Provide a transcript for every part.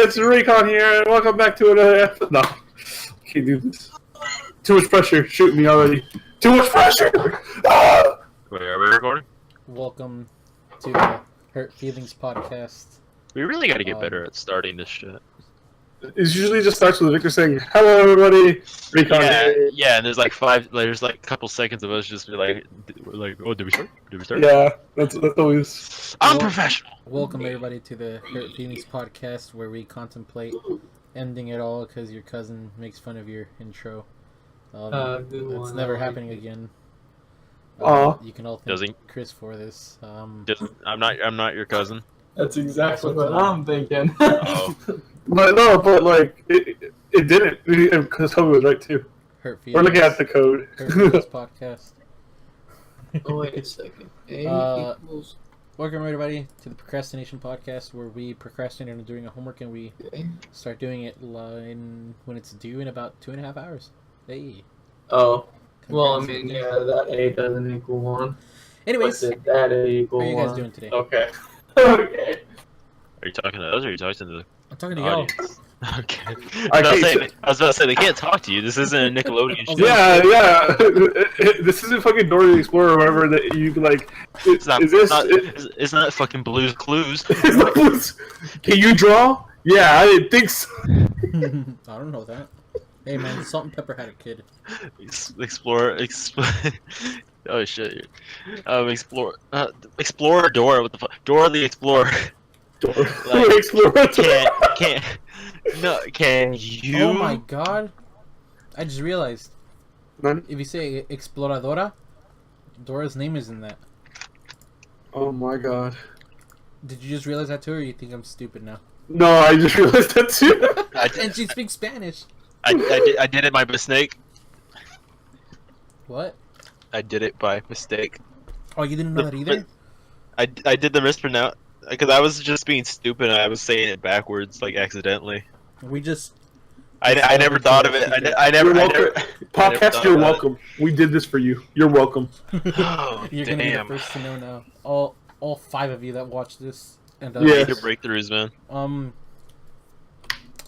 it's Recon here, and welcome back to another episode. No, can't do this. Too much pressure. Shoot me already. Too much pressure! Ah! Wait, are we recording? Welcome to the Hurt Feelings podcast. We really gotta get better at starting this shit. It usually just starts with Victor saying, "Hello, everybody." Recon. Yeah, and there's like a couple seconds of us just be like, oh, did we start? Did we start? Yeah, that's always. I'm professional. Welcome everybody to the Hurt Feelings podcast, where we contemplate ending it all because your cousin makes fun of your intro. It's never happening again. You can all thank Chris for this. I'm not your cousin. That's exactly what I'm thinking. Oh. But like it didn't because Toby was right too. Hurt Feelings. We're looking at the code. Hurt Feelings podcast. Oh wait a second. Welcome everybody to the Procrastination Podcast, where we procrastinate on doing a homework and we start doing it when it's due in about 2.5 hours. Hey. Oh. Well, I mean, yeah, that A doesn't equal 1. Anyways, But that A equal how are you 1. guys doing today? Okay. Okay. Are you talking to us or are you talking to the I'm talking to y'all. audience? Okay. I was about to say they can't talk to you. This isn't a Nickelodeon show. Yeah. This isn't fucking Dora the Explorer or whatever that you like. It's not fucking Blue's Clues. Can you draw? Yeah, I didn't think so. I don't know that. Hey man, Salt and Pepper had a kid. Explore. Oh shit. Explorer Dora. What the fuck? Dora the Explorer. Like, Explorer. Can you? Oh my god! I just realized. None? If you say Exploradora, Dora's name is in that. Oh my god. Did you just realize that too, or you think I'm stupid now? No, I just realized that too. And she speaks Spanish. I did it by mistake. What? I did it by mistake. Oh, you didn't know that either? I did the mispronounce because I was just being stupid. And I was saying it backwards, like accidentally. We just. I never thought of it. I never. Podcast, you're welcome. We did this for you. You're welcome. Oh, You're damn. gonna be the first to know now. All 5 of you that watch this. And Yeah. Your breakthroughs, man.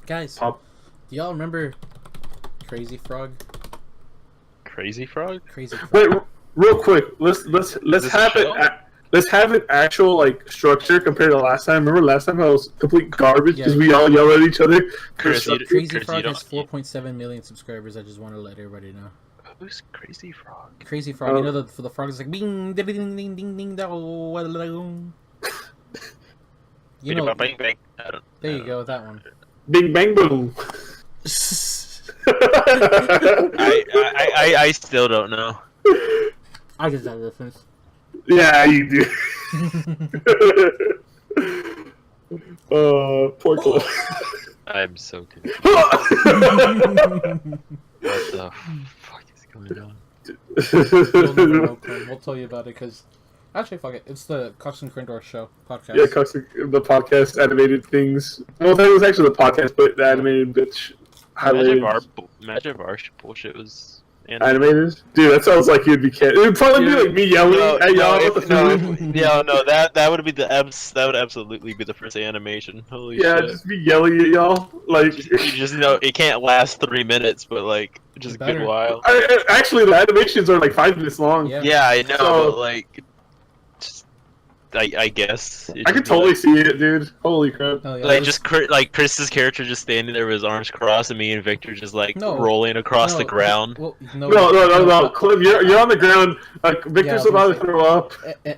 Guys, Pop. do y'all remember Crazy Frog? Crazy Frog. Crazy Frog. Wait, real quick. Let's this have a show? it. Let's have an actual like structure compared to last time. Remember last time I was complete garbage because we all yelled at each other. Chris, Crazy Frog has 4.7 million subscribers. I just want to let everybody know. Who's Crazy Frog? Crazy Frog, you know the frog is like bing ding ding ding ding ding ding. You know, Bang, bang. there you go, that one. Bing bang boom. I still don't know. I get that reference. Yeah, you do. Poor Chloe. I'm so confused. What the fuck is going on? You'll never know, Clem. We'll tell you about it because actually, fuck it. It's the Cox and Crendor show podcast. Yeah, Cox, the podcast animated things. Well, that was actually the podcast, but the animated bitch highlighted. Imagine if our bullshit was animated. Dude, that sounds like you'd be cat. It would probably be like me yelling at y'all. That would be that would absolutely be the first animation. Holy shit! Just be yelling at y'all. Like you just know it can't last 3 minutes, but like just a good while. Actually, the animations are like 5 minutes long. Yeah, I know, but like. I guess I could totally see it, dude. Holy crap! Oh, yeah, like just like Chris's character just standing there with his arms crossed, and me and Victor just like rolling across the ground. Well, no, Clem, you're on the ground. Like Victor's about to throw up,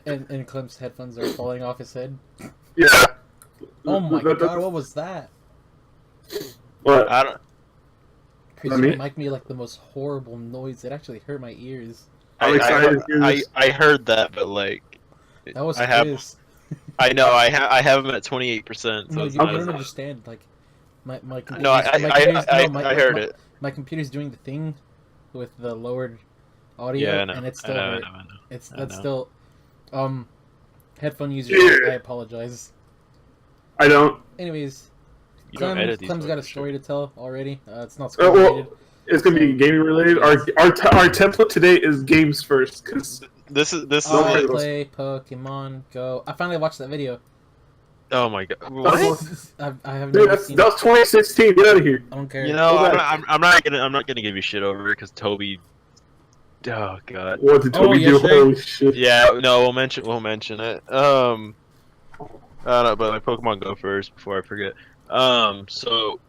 and Clem's headphones are falling off his head. Yeah. Oh my god, what was that? What? I don't. Chris, you mic me like the most horrible noise. It actually hurt my ears. I heard that, but like. That was Chris. I know. I have him at 28%. No, you don't understand. Like, my computer. No, I heard it. My computer's doing the thing with the lowered audio, yeah, I know. And it's still. I know. That's still. Headphone users, I apologize. I don't. Anyways, Clem's got a story to tell already. It's not school related. It's gonna be gaming related. Our template today is games first, because this is play Pokemon Go. I finally watched that video. Oh my god! That What? was- I have Dude, never that seen. was 2016. Get out of here. I don't care. You know, Go back. I'm not gonna give you shit over it because Toby. Oh god. What did Oh, Toby do? yesterday? Holy shit. Yeah, no, we'll mention it. I don't know, but like Pokemon Go first before I forget. So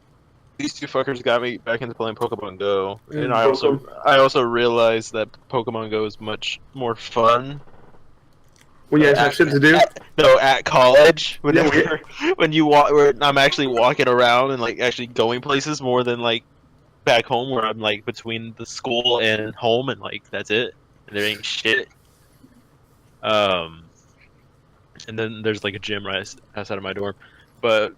these two fuckers got me back into playing Pokemon Go, and I also realized that Pokemon Go is much more fun. When you guys have shit to do? No, at college, Yeah, whenever when you walk, where I'm actually walking around and like actually going places more than like back home where I'm like between the school and home and like that's it. And there ain't shit. And then there's like a gym right outside of my dorm. But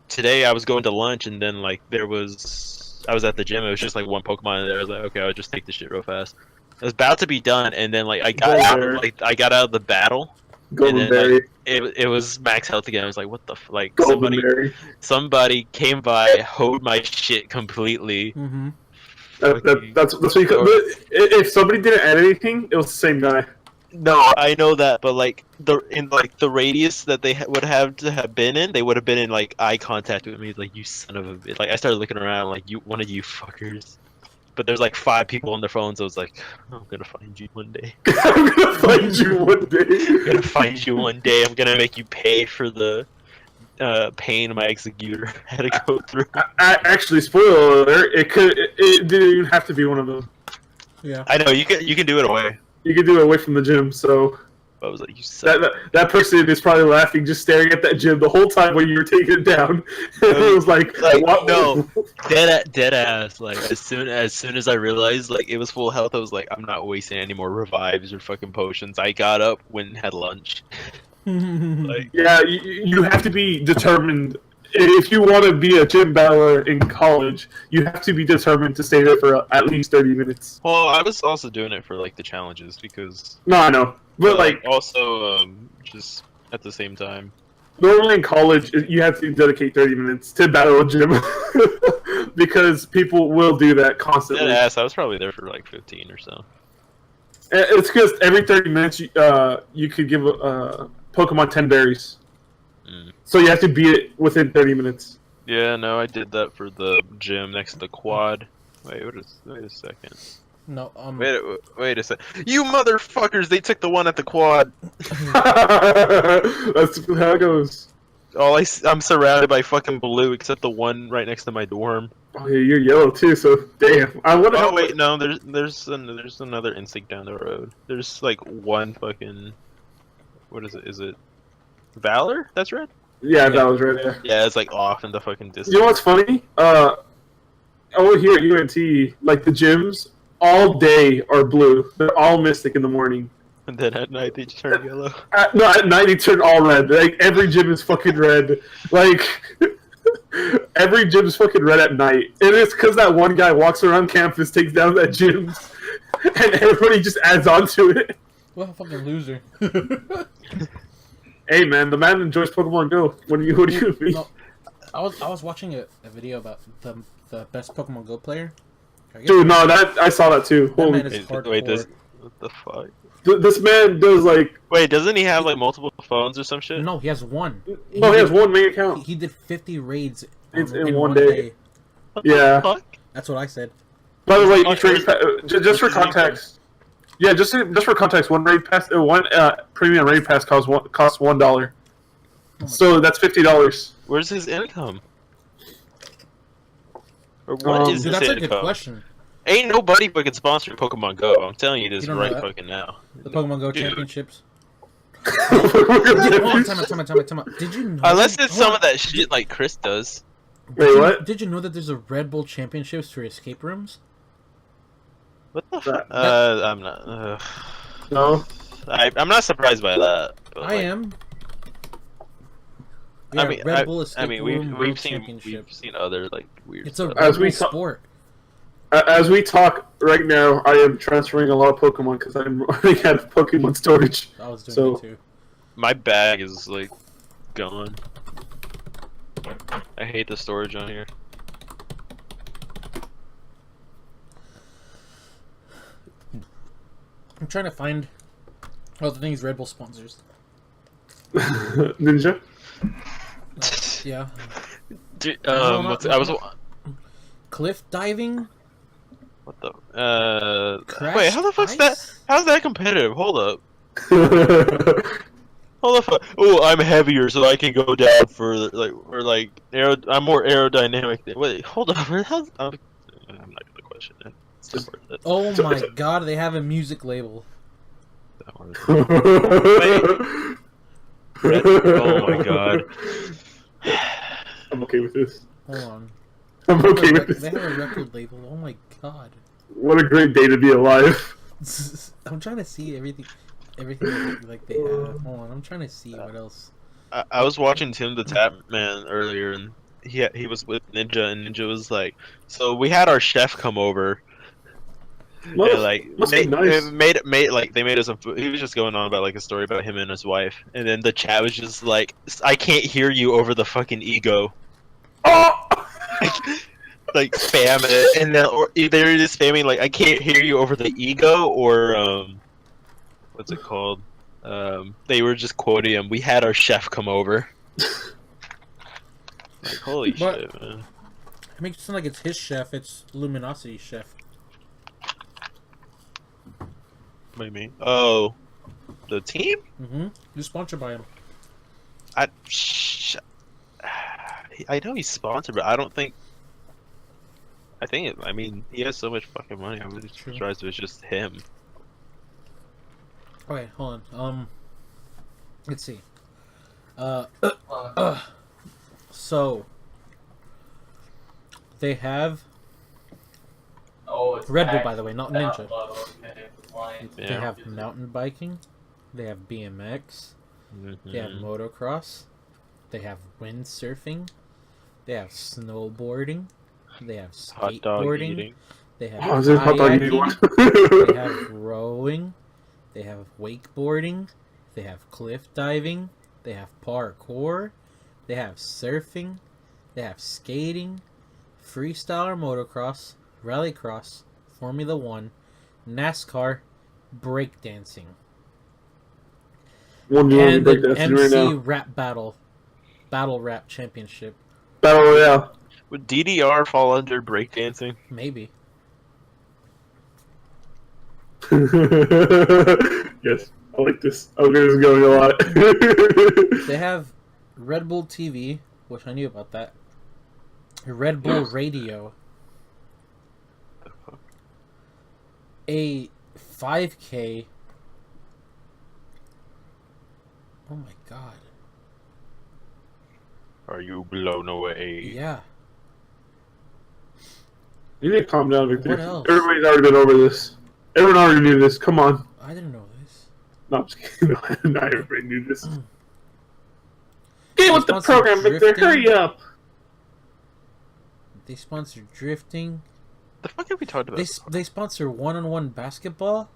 today I was going to lunch and then like I was at the gym. It was just like one Pokemon in there. I was like, okay, I'll just take this shit real fast. I was about to be done and then like I got out of the battle. Golden And then, Berry. It was max health again. I was like, what the like Golden Berry. somebody came by, hoed my shit completely. Mm-hmm. That's what you could. If somebody didn't add anything, it was the same guy. No, I know that, but like the radius that they would have to have been in, they would have been in like eye contact with me. Like you son of a bitch. Like I started looking around, like one of you fuckers. But there's like 5 people on their phones. I was like, I'm gonna find you one day. I'm gonna find you one day. I'm gonna find you one day. I'm gonna make you pay for the pain my executor had to go through. Actually, spoiler alert! It didn't even have to be one of them. Yeah. I know you can do it away. You could do it away from the gym. So I was like, you suck. that person is probably laughing, just staring at that gym the whole time when you were taking it down. It was like what? No, dead ass. Like as soon as I realized like it was full health, I was like, I'm not wasting any more revives or fucking potions. I got up, went and had lunch. Like Yeah, you have to be determined. If you want to be a gym battler in college, you have to be determined to stay there for at least 30 minutes. well, I was also doing it for like the challenges because No, I know. But like also just at the same time. normally in college, you have to dedicate 30 minutes to battle a gym because people will do that constantly. Dead ass. I was probably there for like 15 or so. It's because every 30 minutes you could give Pokemon 10 berries. Mm. So you have to beat it within 30 minutes. Yeah, no, I did that for the gym next to the quad. Wait a second. No. Wait a sec. You motherfuckers! They took the one at the quad. That's how it goes. I'm surrounded by fucking blue, except the one right next to my dorm. Oh yeah, you're yellow too. So damn. I wonder. Oh wait, no. There's another instinct down the road. There's like one fucking. What is it? Is it Valor? That's red. Yeah, that was right there. Yeah, it's like off in the fucking distance. You know what's funny? Over here at UNT, like the gyms all day are blue. They're all Mystic in the morning. And then at night they turn yellow. At night they turn all red. Like every gym is fucking red. Like every gym is fucking red at night. And it's because that one guy walks around campus, takes down that gym, and everybody just adds on to it. What a fucking loser. Hey man, the man enjoys Pokemon Go. What do you mean? No, I was watching a video about the best Pokemon Go player. Dude, no, I saw that too. That man Holy, is hardcore. Wait, what the fuck? this man does like. Wait, doesn't he have like multiple phones or some shit? No, he has one. No, he has one main account. He did 50 raids In one day. What the Yeah. fuck? That's what I said. By the way, Oh, just for context. Yeah, just for context, one premium raid pass costs $1. So that's $50. Where's his income? Or what is Dude, this that's a income? good question. Ain't nobody fucking sponsoring Pokemon Go. I'm telling you this You don't right know that? fucking now. The Pokemon Go Dude. championships. Hold on, time out. Did you know? Unless it's hold some on. of that shit like Chris does. Wait, what? Did you know that there's a Red Bull championships for escape rooms? What the That- fuck? I'm not. No. I'm not surprised by that. But, I like, am. I Yeah, mean, Red Bull escape room we've World seen Championship. other like weird. It's a stuff. Red As we Bull saw- sport. As we talk right now, I am transferring a lot of Pokemon because I'm running out of Pokemon storage. I was doing So- it too. My bag is like gone. I hate the storage on here. I'm trying to find all the things Red Bull sponsors. Ninja? Yeah. Dude, No, I was. Cliff diving. What the? Crash Wait, how the fuck's that? ice? How's that competitive? Hold up. Hold up. Oh, I'm heavier, so I can go down further. Like, or like, I'm more aerodynamic. Wait, hold up. How's? I'm not gonna question it. It's not worth it. Oh my god, they have a music label. Not worth it. Oh my god. I'm okay with this. Hold on. I'm okay with They this. have a record label. Oh my god. What a great day to be alive. I'm trying to see everything like they have. Hold on, I'm trying to see what else. I was watching Tim the Tap Man earlier, and he was with Ninja, and Ninja was like, "So we had our chef come over, and like must be nice. they made us some food." He was just going on about like a story about him and his wife, and then the chat was just like, "I can't hear you over the fucking ego." Oh! Like spam it, and then or they're just spamming like, "I can't hear you over the ego," or what's it called? They were just quoting him. We had our chef come over. Like holy But- shit, man. It makes it sound like it's his chef. It's Luminosity's chef. What do you mean? Oh, the team? Mm-hmm. You're sponsored by him. I know he's sponsored, but I don't think. I mean, he has so much fucking money. I would be True. surprised if it's just him. Okay, hold on. Let's see. So they have Oh, it's Red Bull, back. by the way, not Ninja. Okay. They Yeah. have mountain biking. They have BMX. They have Mhm. motocross. They have windsurfing. They have snowboarding. They have Hot dog skateboarding. eating. They have Oh, is this hot dog eating kayaking. They one? have rowing. They have wakeboarding. They have cliff diving. They have parkour. They have surfing. They have skating, freestyle or motocross, rallycross, Formula One, NASCAR, breakdancing, One doing and the breakdancing right MC now. Rap Battle Rap Championship. Battle Royale. Would DDR fall under breakdancing? Maybe. Yes, I like this. Okay, this is going a lot. They have Red Bull TV, which I knew about that. Red Bull Radio. A 5K. Oh my god. Are you blown away? Yeah. You need to calm down, Victor. What else? Everybody's already been over this. Everyone already knew this. Come on. I didn't know this. No, I'm just kidding. Not everybody knew this. Get with the Sponsor program, Victor. drifting. Hurry up. They sponsor drifting. The fuck have we talked about? They sponsor one-on-one basketball.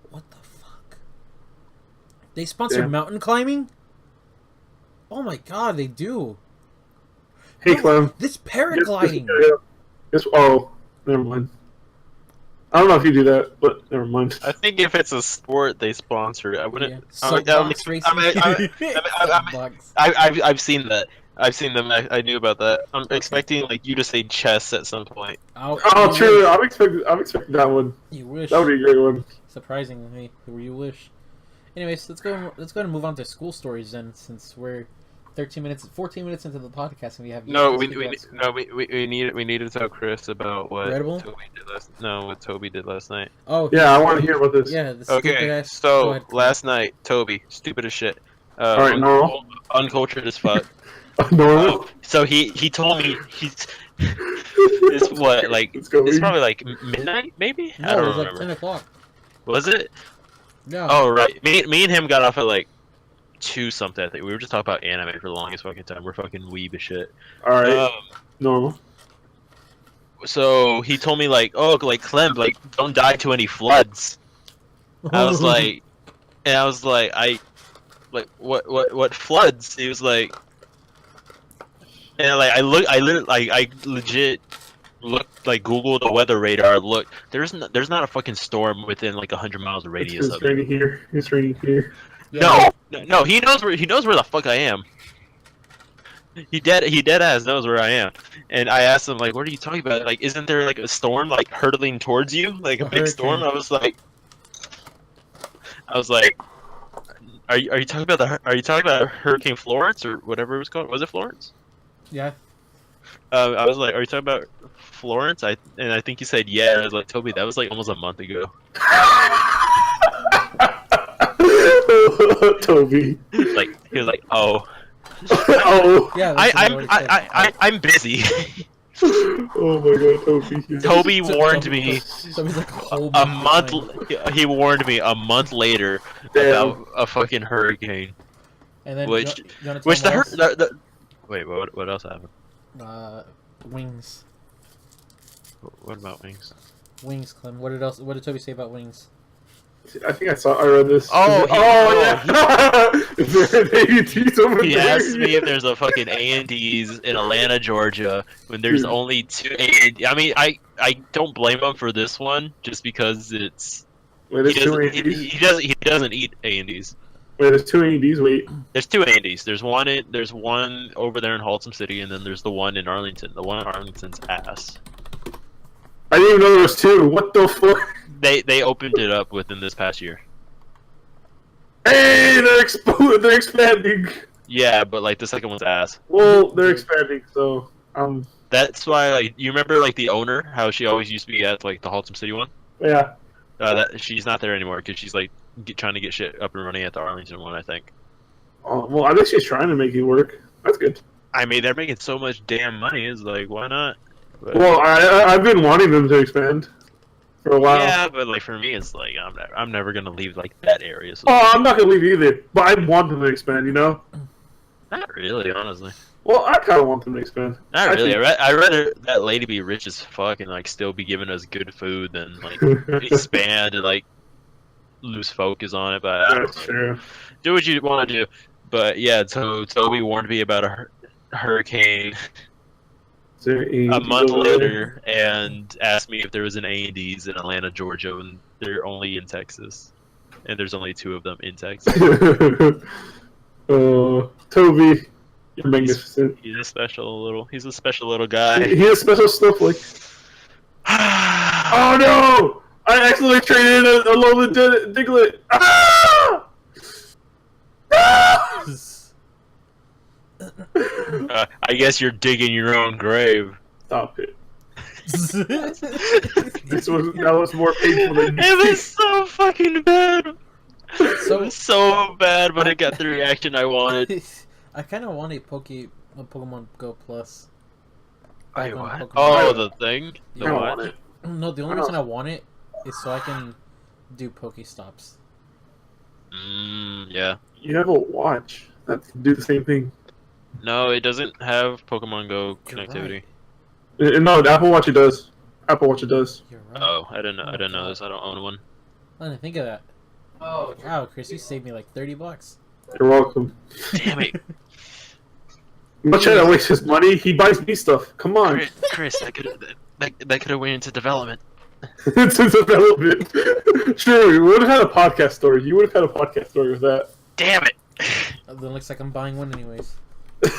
What the fuck? They sponsor Yeah. mountain climbing? Oh my god, they do. Hey, No, Clem. This paragliding. Oh, never mind. I don't know if you do that, but never mind. I think if it's a sport, they sponsor it. I wouldn't. Yeah. I'm- Soapbox racing. Soapbox. I've seen that. I've seen them. I knew about that. I'm expecting like you to say chess at some point. Oh, Oh, you true. wish. I'm expecting that one. You wish. That would be a great one. Surprisingly, you wish. Anyways, let's go and move on to school stories then, since we're 14 minutes into the podcast and we have No, yet to speak about we need to tell Chris about what Red Bull? Toby did last. No, what Toby did last night. Oh Yeah, I want to hear about this. yeah, the stupid Okay, ass. Go so ahead. last night, Toby, stupid as shit. Alright, normal. Uncultured as fuck. Normal. So he told me it's what like Let's go. it's probably like midnight maybe. I No, it don't was like remember. 10 o'clock. Was it? Yeah. Oh right. Me and him got off at like 2 something. I think we were just talking about anime for the longest fucking time. We're fucking weeb as shit. All right. Normal. So he told me like, oh, like Clem, like don't die to any floods. I was like, I like what floods? He was like, and like I legit looked like Googled the weather radar. Look, there's not a fucking storm within like 100 miles of radius It's of it. raining here. It's raining here. Yeah. No. He knows where the fuck I am. He dead ass knows where I am. And I asked him like, "What are you talking about? Like, isn't there like a storm like hurtling towards you, like a big storm?" hurricane. I was like, are you talking about Hurricane Florence or whatever it was called? Was it Florence? Yeah. I was like, are you talking about Florence? I think you said yeah. I was like, Toby, that was like almost a month ago. Toby. Like he was like, oh. Oh. Yeah. that's what I said. I'm busy. Oh my god, Toby. Toby warned me So he's like a month. He warned me a month later Damn. about a fucking hurricane. And then Which you wanna tell him what wait, what else happened? else? Wings. What about wings? Wings, Clem. What did Toby say about wings? I think I read this. Oh, yeah. Is there an AEDs over He there? asked me if there's a fucking A&D's in Atlanta, Georgia, when there's only 2 A&D. I mean, I don't blame him for this one, just because it's Wait, there's two AEDs? he doesn't eat A&Ds. Wait, there's two AEDs? Wait. There's 2 A&Ds. There's one over there in Haltom City, and then there's the one in Arlington. The one in Arlington's ass. I didn't even know there was two. What the fuck? They opened it up within this past year. Hey, they're expanding. Yeah, but like the second one's ass. Well, they're expanding, so That's why, like, you remember like the owner, how she always used to be at like the Haltom City one. yeah. That she's not there anymore because she's like trying to get shit up and running at the Arlington one, I think. Oh, well, I think she's trying to make it work. That's good. I mean, they're making so much damn money. It's like, why not? But, Well, I've been wanting them to expand for a while. yeah, but like for me, it's like I'm never gonna leave like that area. So Oh, I'm not gonna leave either, but I want them to expand. You know. not really, honestly. Well, I kind of want them to expand. Not I really. think- I'd rather that lady be rich as fuck and like still be giving us good food than like expand and like lose focus on it. But I don't That's know. true. Do what you want to do. But yeah, so Toby warned me about a hurricane Is there a AEDs month over there? later and asked me if there was an A&D's in Atlanta, Georgia, and they're only in Texas. And there's only 2 of them in Texas. Toby, you're magnificent. He's a special little guy. He has special stuff like. Oh no! I accidentally traded in a Alolan Diglett. Ah! Ah! I guess you're digging your own grave. Stop it. That was more painful than It was so fucking bad. It So was so bad, but it got the reaction I wanted. I kind of want a Pokemon Go Plus. Wait, Back on what? Pokemon Oh, Go. the thing? I The don't what? want it. No, the only reason I want it is so I can do Pokestops. Yeah. You have a watch that can do the same thing. No, it doesn't have Pokemon Go You're connectivity. right. No, the Apple Watch it does. Apple Watch it does. You're right. Oh, I didn't know this. I don't own one. I didn't think of that. Oh, Wow, Chris, you saved me like $30. You're welcome. Damn it, I'm not trying to waste his money. He buys me stuff. Come on. Chris, that could have went into development. It's a development. Sure, we would have had a podcast story. You would have had a podcast story with that. Damn it. Then looks like I'm buying one anyways. Yeah,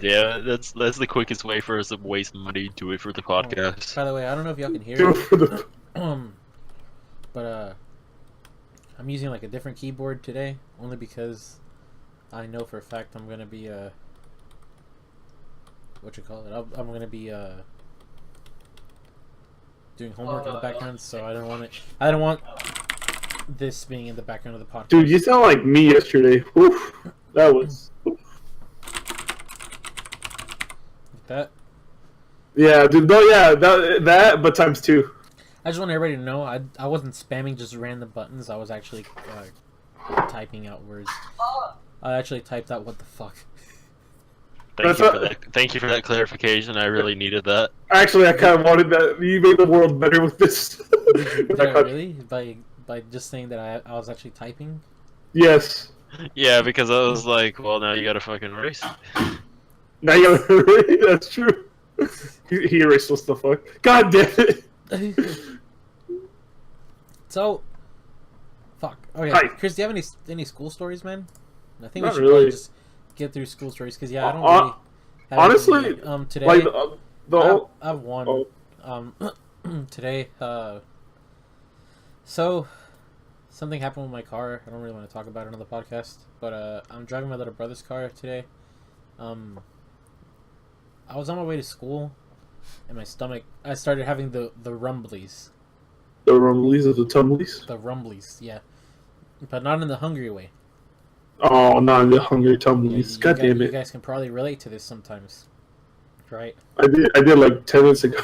damn. That's the quickest way for us to waste money. Do it for the podcast. By the way, I don't know if y'all can hear Do it it, for the. but I'm using like a different keyboard today, only because I know for a fact I'm gonna be what you call it? I'm gonna be doing homework in the background, so I don't want it. I don't want this being in the background of the podcast. Dude, you sound like me yesterday. Oof. That was. Like that. Yeah, dude. No, yeah, that, but times 2. I just want everybody to know I wasn't spamming just random buttons. I was actually typing out words. I actually typed out what the fuck. Thank you for that clarification. I really needed that. Actually, I kind of wanted that. You made the world better with this. Did I really? By just saying that I was actually typing? Yes. Yeah, because I was like, well, now you gotta fucking erase. Now you gotta. That's true. He erased what the fuck. God damn it. So, fuck. Oh yeah, Hi. Chris, do you have any school stories, man? I think Not we should really. probably just get through school stories because I don't really. Have honestly, anything. Today like I have one. oh, Today, so something happened with my car. I don't really want to talk about it on the podcast, but I'm driving my little brother's car today. I was on my way to school, and my stomach. I started having the rumblies. the rumblies of the tumblies. The rumblies, yeah, but not in the hungry way. Oh, not the hungry tumblies. You God guys, damn you it! guys can probably relate to this sometimes, right? I did like 10 minutes ago.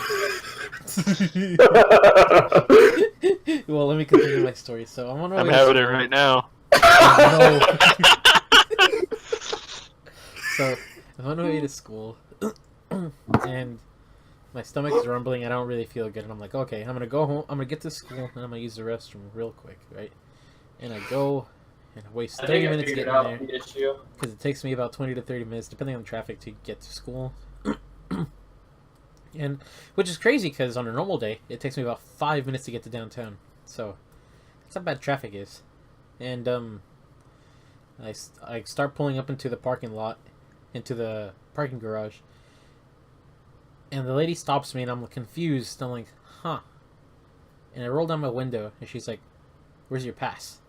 Well, let me continue my story. So I'm on my I'm way to having it school. right now. No. So I'm on my way to school, and my stomach's rumbling. I don't really feel good, and I'm like, okay, I'm gonna go home. I'm gonna get to school, and I'm gonna use the restroom real quick, right? And I go, and I waste 30 minutes getting there the issue. because it takes me about 20 to 30 minutes, depending on traffic, to get to school. And which is crazy because on a normal day, it takes me about 5 minutes to get to downtown. So that's how bad traffic is. And I start pulling up into the parking lot, into the parking garage, and the lady stops me, and I'm confused. I'm like, huh. And I roll down my window, and she's like, "Where's your pass?"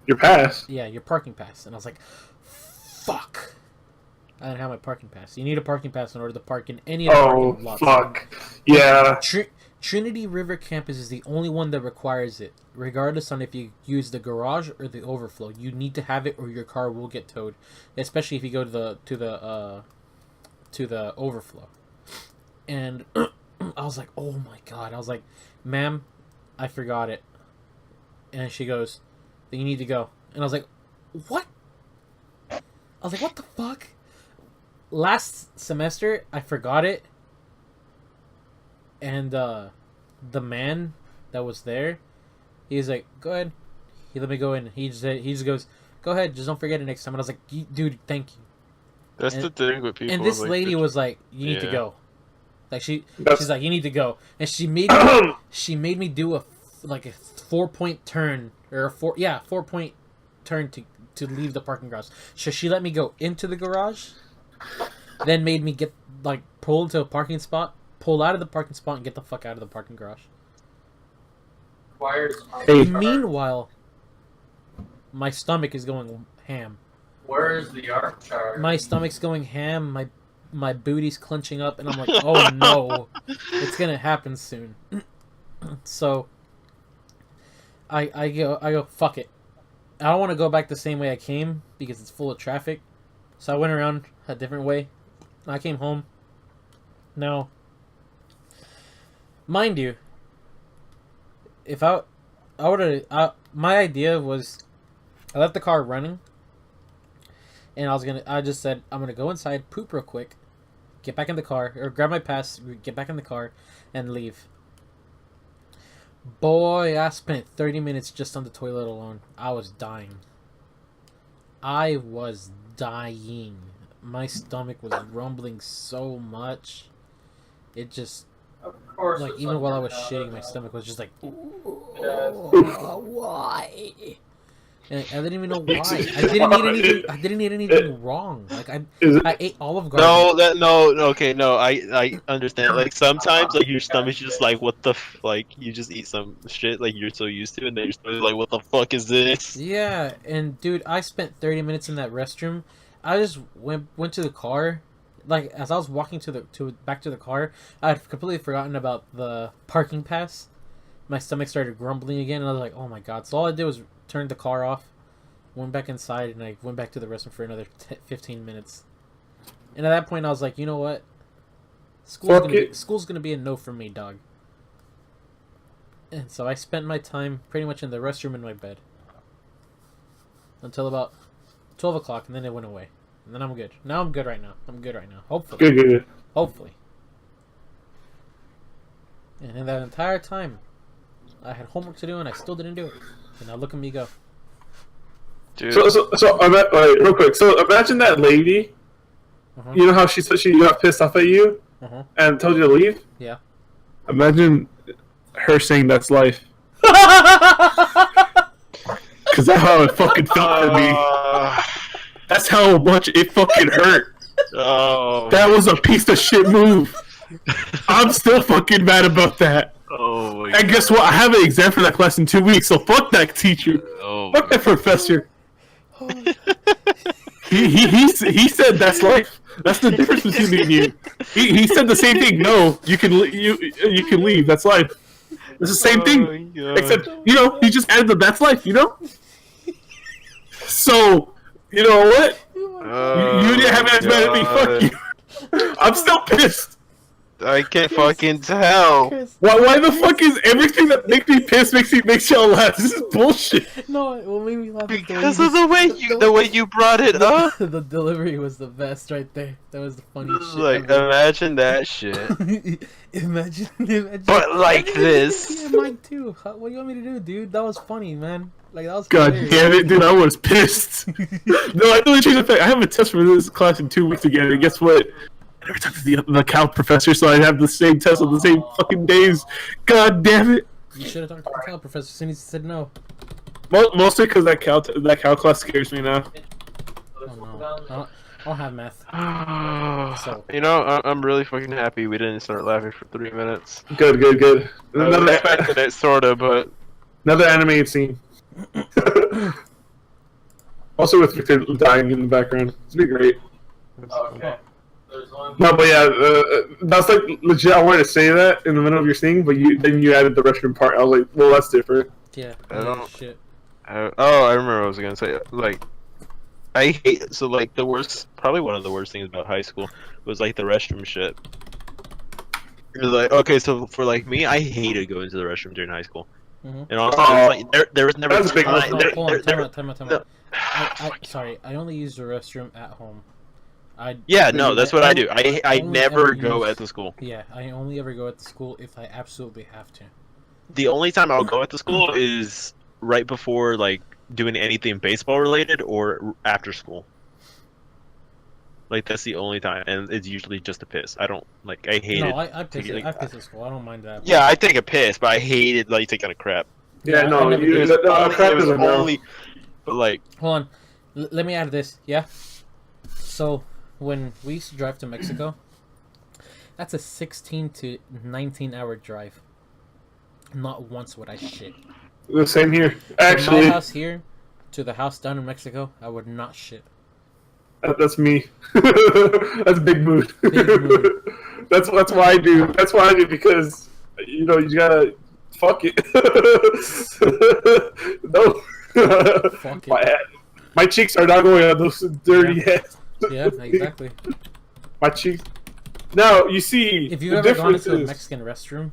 Your pass. Yeah, your parking pass. And I was like, fuck. I didn't have my parking pass. You need a parking pass in order to park in any of the Oh parking lots. fuck. Yeah. Trinity River Campus is the only one that requires it, regardless on if you use the garage or the overflow. You need to have it, or your car will get towed. Especially if you go to the overflow. And I was like, oh my god. I was like, ma'am, I forgot it. And she goes, then you need to go. And I was like, what? I was like, what the fuck? Last semester, I forgot it. And the man that was there, he's like, go ahead. He let me go in. He just goes, go ahead, just don't forget it next time. And I was like, dude, thank you. That's the thing with people. And this like, lady was like, you need to Yeah. go. Like she's That's- like, you need to go. And she made me do a 4-point turn, or a 4-point turn to leave the parking garage. So she let me go into the garage, then made me pull into a parking spot, pull out of the parking spot, and get the fuck out of the parking garage. Hey. Meanwhile, my stomach is going ham. Where's the art chart? My stomach's going ham. My booty's clenching up, and I'm like, oh no, it's gonna happen soon. So I go, fuck it. I don't want to go back the same way I came because it's full of traffic. So I went around a different way. I came home. Now, mind you, if I would have, my idea was, I left the car running, and I just said, I'm gonna go inside, poop real quick, get back in the car, or grab my pass, get back in the car, and leave. Boy, I spent 30 minutes just on the toilet alone. I was dying. I was dying. My stomach was rumbling so much. It just, Of course. like, it's even while I was like, shitting, my stomach was just like, Yeah. why? And I didn't even know why. I didn't eat anything wrong. Like Is it? I ate Olive Garden. I understand. Like sometimes, like your stomach's just like, what the like you just eat some shit like you're so used to, and then your stomach's like, what the fuck is this? Yeah, and dude, I spent 30 minutes in that restroom. I just went to the car. Like as I was walking back to the car, I had completely forgotten about the parking pass. My stomach started grumbling again, and I was like, "Oh my god!" So all I did was turn the car off, went back inside, and I went back to the restroom for another 15 minutes. And at that point, I was like, "You know what? School's gonna be a no for me, dog." And so I spent my time pretty much in the restroom in my bed until about 12 o'clock, and then it went away. And then I'm good. Now I'm good right now. Hopefully. Good. Hopefully. And in that entire time, I had homework to do, and I still didn't do it. And now look at me go. Dude, So real quick. So imagine that lady. Uh-huh. You know how she said she got pissed off at you Uh-huh. and told you to leave? Yeah. Imagine her saying that's life. because that's how it fucking felt for me. That's how much it fucking hurt. Oh. That was a piece of shit move. I'm still fucking mad about that. Oh my And guess what? I have an exam for that class in 2 weeks, so fuck that teacher. Oh. Fuck that professor. He said that's life. That's the difference between me and you. He said the same thing. No, you can leave. That's life. It's the same thing. Except he just added the that's life. So you know what? You didn't have as mad at me. Fuck you. I'm still pissed. I can't fucking tell. Why the fuck is everything that makes me pissed makes y'all laugh? This is bullshit. No, what made me laugh Because of the way you brought it up. The delivery was the best right there. That was the funniest shit. Like, imagine that shit. imagine. But like this. Yeah, mine too. What do you want me to do, dude? That was funny, man. Like, that was God hilarious. damn it, dude! I was pissed. No, I really changed the fact. I have a test for this class in 2 weeks again, and guess what? I never talked to the Cal professor, so I have the same test on the same fucking days. God damn it! You should have talked to the Cal professor as soon as he said no. Mostly because that Cal class scares me now. Oh no. I'll have math. So. I'm really fucking happy we didn't start laughing for 3 minutes. Good. I was expecting it, sorta, but Another animated scene. Also with Victor dying in the background. It's been great. Okay. No, but yeah, that's like legit. I wanted to say that in the middle of your scene, but then you added the restroom part. I was like, well, that's different. Yeah. I don't- Shit. I remember what I was gonna say. Like, I hate probably one of the worst things about high school was like the restroom shit. It was like, okay, so for like me, I hated going to the restroom during high school. Mhm. And also, there was never That's a big time. one. Hold on, time out. no. Sorry, I only use the restroom at home. Yeah, no, that's what I do. I only never ever go use- at the school. Yeah, I only ever go at the school if I absolutely have to. The only time I'll go at the school is right before like doing anything baseball related or after school. Like that's the only time, and it's usually just a piss. I don't like. I hate No, it. I piss. like- I piss at school. I don't mind that. Yeah, I take a piss, but I hated like taking a crap. Yeah, I no, never you, did. crap it was doesn't know. only, but like, Hold on. Let me add this. Yeah. So when we used to drive to Mexico, that's a 16 to 19-hour drive. Not once would I shit. The same here. From Actually, my house here to the house down in Mexico, I would not shit. that's me. That's big mood. Big mood. That's why I do. That's why I do because you gotta fuck it. No. Fuck it. My cheeks are not going on those dirty ass. Yeah, exactly. My cheeks. Now you see If you've the ever gone difference into a is. Mexican restroom,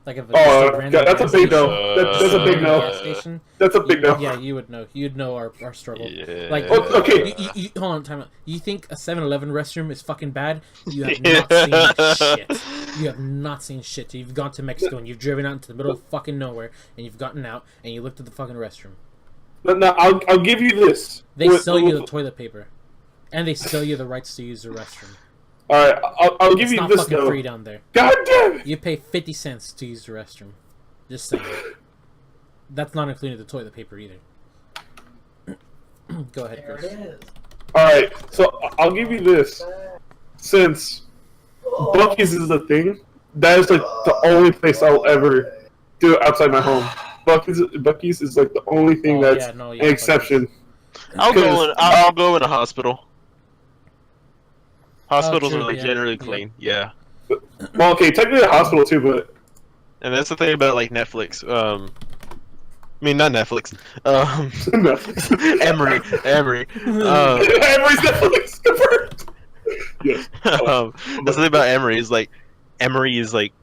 like if Oh, just random that's a gas big station- no. That's a big gas no. station, That's a big no. Yeah, you would know. You'd know our struggle. yeah. Like, Oh, okay. you, hold on, time out. You think a 7-Eleven restroom is fucking bad? You have not seen shit. You have not seen shit. You've gone to Mexico and you've driven out into the middle of fucking nowhere and you've gotten out and you looked at the fucking restroom. No, I'll give you this. They With- sell you the toilet paper, and they sell you the rights to use the restroom. All right, I'll give It's you not this fucking though. free down there. God damn it! You pay 50 cents to use the restroom. Just saying. That's not including the toilet paper either. Go ahead, There Chris. it is. All right, so I'll give you this. Since Buc-ee's is the thing, that is like the only place I'll ever do it outside my home. Buc-ee's is like the only thing that's an exception. I'll go in a hospital. Hospitals true, are like yeah, generally yeah. clean, yeah. Well, okay, technically a hospital too, but And that's the thing about like Netflix. I mean, not Netflix. no. Emory. Everybody's Netflix confirmed. Yes. That's the thing about Emory is like, Emory is like,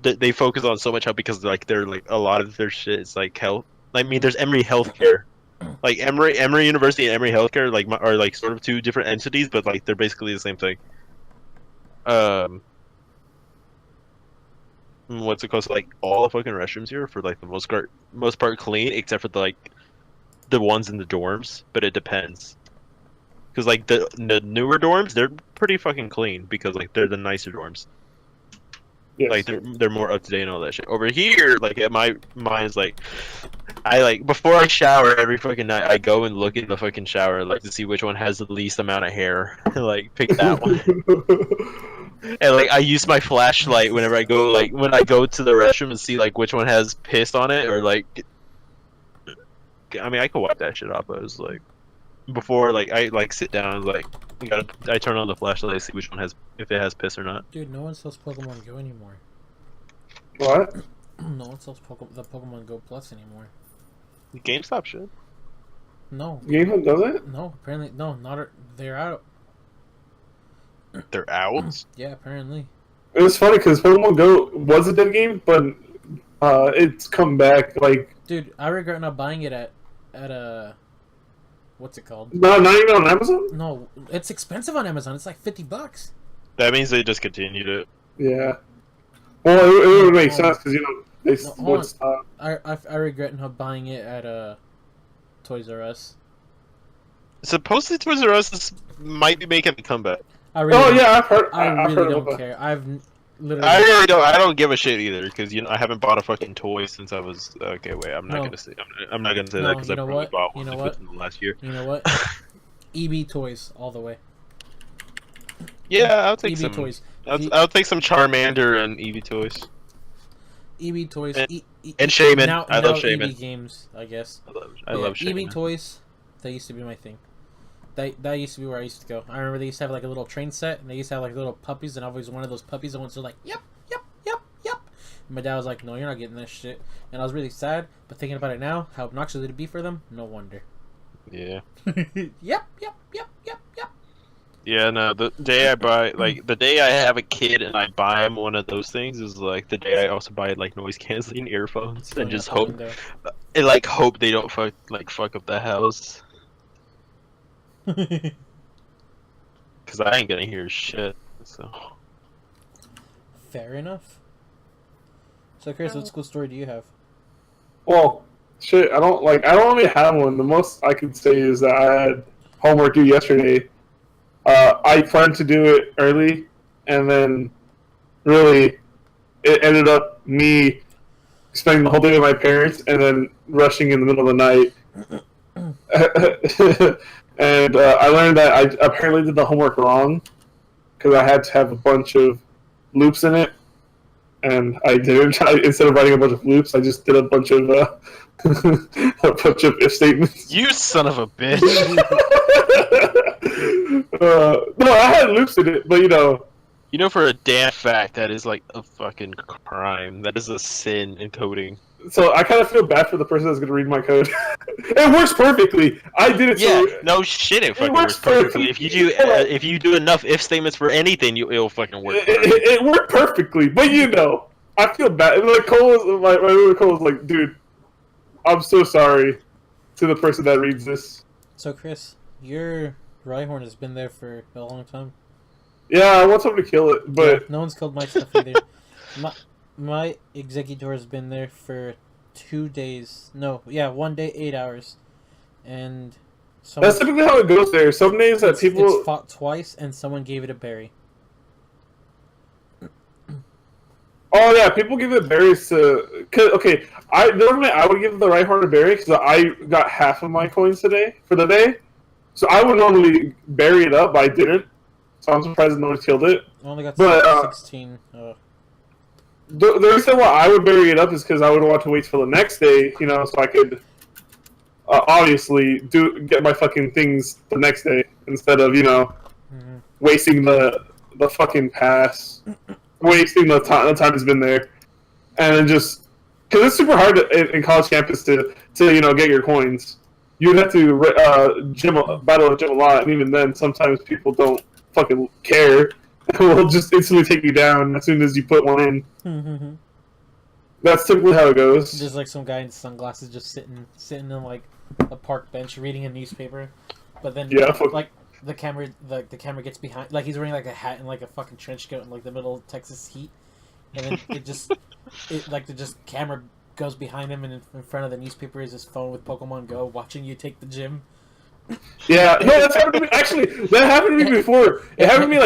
they focus on so much health because like they're like a lot of their shit is like health. I mean, there's Emory Healthcare. Like Emory University and Emory Healthcare like are like sort of two different entities, but like they're basically the same thing. What's it called? So, like all the fucking restrooms here for like the most part clean, except for the ones in the dorms. But it depends, because like the newer dorms, they're pretty fucking clean because like they're the nicer dorms. Yes. Like they're more up to date and all that shit. Over here, like at my mine's like, I like before I shower every fucking night, I go and look in the fucking shower like to see which one has the least amount of hair. Like pick that one. And like I use my flashlight whenever I go, like when I go to the restroom and see like which one has piss on it or like. I mean, I could wipe that shit off, but it was like before, like I like sit down, like I turn on the flashlight to see which one has if it has piss or not. Dude, no one sells Pokemon Go anymore. What? No one sells the Pokemon Go Plus anymore. GameStop should. No. GameStop doesn't? No, apparently no, not they're out. They're out. Yeah, apparently. It was funny because Pokemon Go was a dead game, but it's come back. Like, dude, I regret not buying it at a what's it called? No, not even on Amazon? No, it's expensive on Amazon. It's like $50. That means they discontinued it. Yeah. Well, it would make sense because, you know, they would stop. I regret not buying it at Toys R Us. Supposedly Toys R Us might be making a comeback. I really I've heard. I I've really heard don't care. I've literally. I really don't. I don't give a shit either because I haven't bought a fucking toy since I was. Okay, wait. I'm not No. gonna say. I'm not gonna say No, that because I you know probably what? bought You one know what? in the last year. You know what? EB Toys all the way. Yeah, I'll take EB some. Toys. I'll take some Charmander and Eevee toys. EB Toys. And Shaman. Now, I love now Shaman. EB games, I guess. I love Shaman. EB Toys. That used to be my thing. That used to be where I used to go. I remember they used to have like a little train set, and they used to have like little puppies, and I was one of those puppies that went to like, yep. And my dad was like, no, you're not getting this shit. And I was really sad, but thinking about it now, how obnoxious it'd be for them, no wonder. Yeah. Yep. Yeah, no, the day I buy, like, the day I have a kid and I buy him one of those things is, like, the day I also buy, like, noise-canceling earphones and just hope, hope they don't fuck up the house. Because I ain't gonna hear shit, so. Fair enough. So, Chris, what school story do you have? Well, shit, I don't really have one. The most I could say is that I had homework due yesterday. I planned to do it early, and then really, it ended up me spending the whole day with my parents, and then rushing in the middle of the night. And I learned that I apparently did the homework wrong, because I had to have a bunch of loops in it, and I didn't. Instead of writing a bunch of loops, I just did a bunch of if statements. You son of a bitch! No, I had loops in it, but you know. You know for a damn fact that is like a fucking crime. That is a sin in coding. So I kind of feel bad for the person that's going to read my code. It works perfectly. I did it. Yeah, so no shit. It fucking works works perfectly. If you do enough if statements for anything, it'll fucking work. It worked perfectly, but you know, I feel bad. Like Cole was like, dude, I'm so sorry to the person that reads this. So, Chris, your Rhyhorn has been there for a long time. Yeah, I want someone to kill it, but no one's killed my stuff either. My Exeggutor has been there for 2 days. No, yeah, 1 day, 8 hours, and that's typically how it goes there. Some days that people it's fought twice, and someone gave it a berry. Oh yeah, people give it berries to. Okay, normally I would give the Rhyhorn a berry because I got half of my coins today for the day, so I would normally berry it up, but I didn't. So I'm surprised no one killed it. I only got 16. The reason why I would bury it up is because I would want to wait till the next day, you know, so I could obviously get my fucking things the next day instead of, you know, wasting the fucking pass, wasting the time that's been there, and then just because it's super hard in college campus to you know get your coins. You'd have to battle the gym a lot, and even then, sometimes people don't fucking care. Will just instantly take you down as soon as you put one in. That's typically how it goes. There's like some guy in sunglasses just sitting in like a park bench reading a newspaper, but then like the camera gets behind, like he's wearing like a hat and like a fucking trench coat in like the middle of Texas heat, and then the camera goes behind him, and in front of the newspaper is his phone with Pokemon Go watching you take the gym. Yeah, no, that's happened to me. Actually, that happened to me before. It happened to me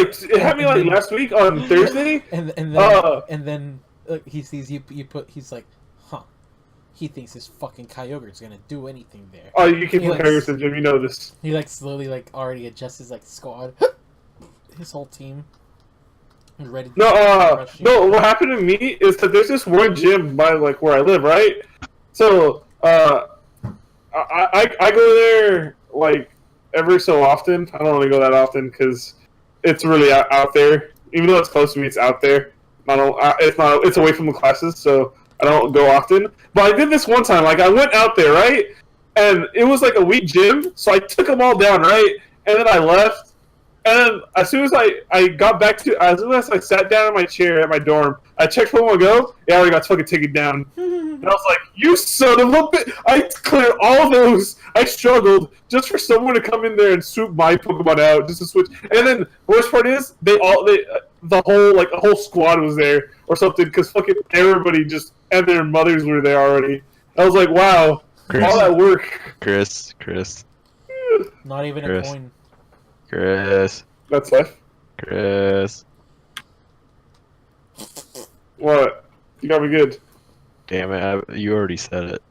like last week on Thursday. And then he sees you put. He's like, huh. He thinks his fucking Kyogre's gonna do anything there. Oh, you can He put Harris in, Jim. You know this. He like slowly like already adjusts his like squad, his whole team. He's ready. No. What happened to me is that there's this one gym by like where I live, right? So, I go there like every so often. I don't really go that often because it's really out there. Even though it's close to me, it's out there. It's away from the classes, so I don't go often. But I did this one time. Like I went out there, right, and it was like a weak gym, so I took them all down, right, and then I left. And then as soon as as soon as I sat down in my chair at my dorm, I checked where I want to go. Yeah, I already got fucking taken down. And I was like, "You son of a bitch!" I cleared all those. I struggled just for someone to come in there and swoop my Pokemon out just to switch. And then the worst part is the whole squad was there or something because fucking everybody and their mothers were there already. I was like, "Wow, all that work." Chris. Not even a coin. Chris. That's life. Chris. What? You got me good. Damn it! You already said it.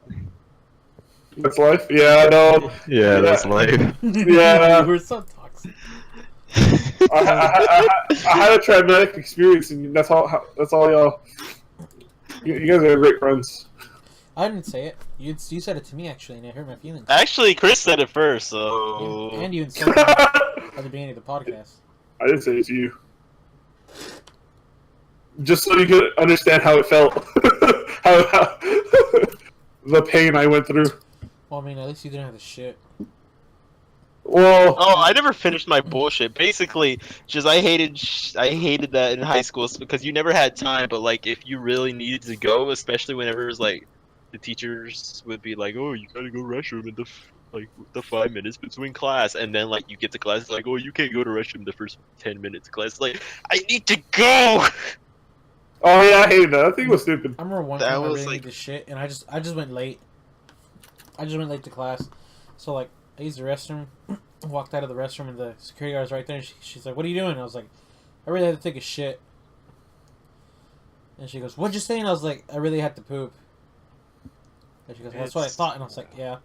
That's life. Yeah, I know. Yeah, that's life. Yeah. We're so toxic. I had a traumatic experience, and that's all y'all. You guys are great friends. I didn't say it. You said it to me actually, and it hurt my feelings. Actually, Chris said it first, so. And you insulted me at the beginning of the podcast. I didn't say it to you. Just so you could understand how it felt, how the pain I went through. Well, I mean, at least you didn't have the shit. Well, Oh, I never finished my bullshit. Basically, just I hated that in high school because you never had time. But like, if you really needed to go, especially whenever it was like, the teachers would be like, "Oh, you gotta go restroom in the 5 minutes between class," and then like you get to class, it's like, "Oh, you can't go to restroom the first 10 minutes of class." It's like, I need to go. oh yeah, I hated that. I think it was stupid. I remember one That time I was, really like- needed shit, and I just went late. I just went late to class, so like I used the restroom, walked out of the restroom, and the security guard was right there. And she's like, "What are you doing?" And I was like, "I really had to take a shit." And she goes, "What'd you say?" And I was like, "I really had to poop." And she goes, "That's what I thought." And I was like, "Yeah." And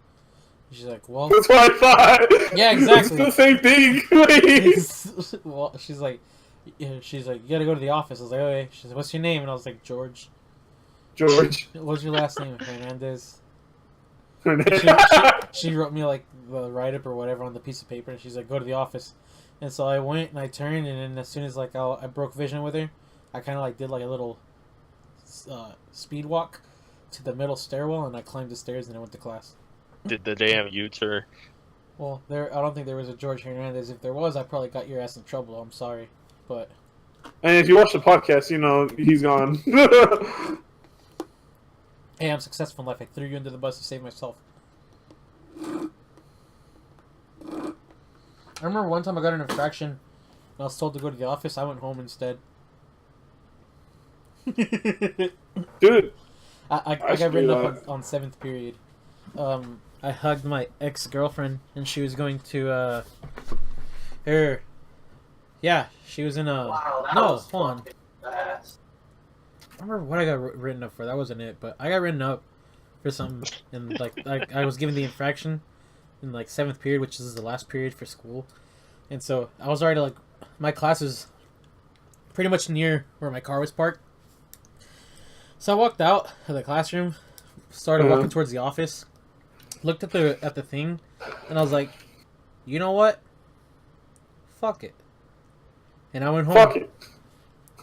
she's like, "Well." That's what I thought. Yeah, exactly. It's the same thing. Please. Well, she's like, "You gotta go to the office." I was like, "Okay." She's like, "What's your name?" And I was like, "George." George. What's your last name? Hernandez. She, She wrote me like the write up or whatever on the piece of paper, and she's like, "Go to the office." And so I went and I turned, and then as soon as like I broke vision with her, I kind of like did like a little speed walk to the middle stairwell, and I climbed the stairs and I went to class. Did the damn U-turn. Well, I don't think there was a George Hernandez. If there was, I probably got your ass in trouble. I'm sorry, but and if you watch the podcast, you know he's gone. hey, I'm successful in life. I threw you under the bus to save myself. I remember one time I got an infraction, and I was told to go to the office. I went home instead. Dude, I got written up on 7th period. I hugged my ex-girlfriend, and she was going to, yeah, she was in a... Wow, that no, was hold on. fast. I don't remember what I got written up for. That wasn't it, but I got written up for something, and, like, I was given the infraction in, like, 7th period, which is the last period for school. And so, I was already, like, my class was pretty much near where my car was parked. So I walked out of the classroom, started walking towards the office, looked at the thing, and I was like, you know what? Fuck it. And I went home. fuck it.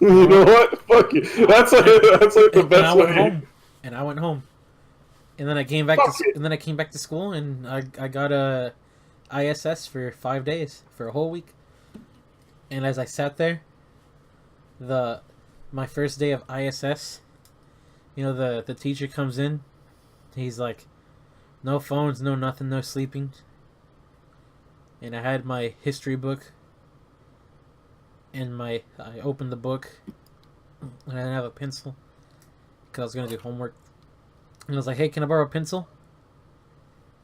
You know what? Fuck it. That's like the And I best went way. home. And I went home. And then I came back Fuck it. and then I came back to school, and I got a ISS for 5 days, for a whole week. And as I sat there, my first day of ISS, you know, the teacher comes in. He's like, no phones, no nothing, no sleeping. And I had my history book. And I opened the book. And I didn't have a pencil. Because I was going to do homework. And I was like, hey, can I borrow a pencil?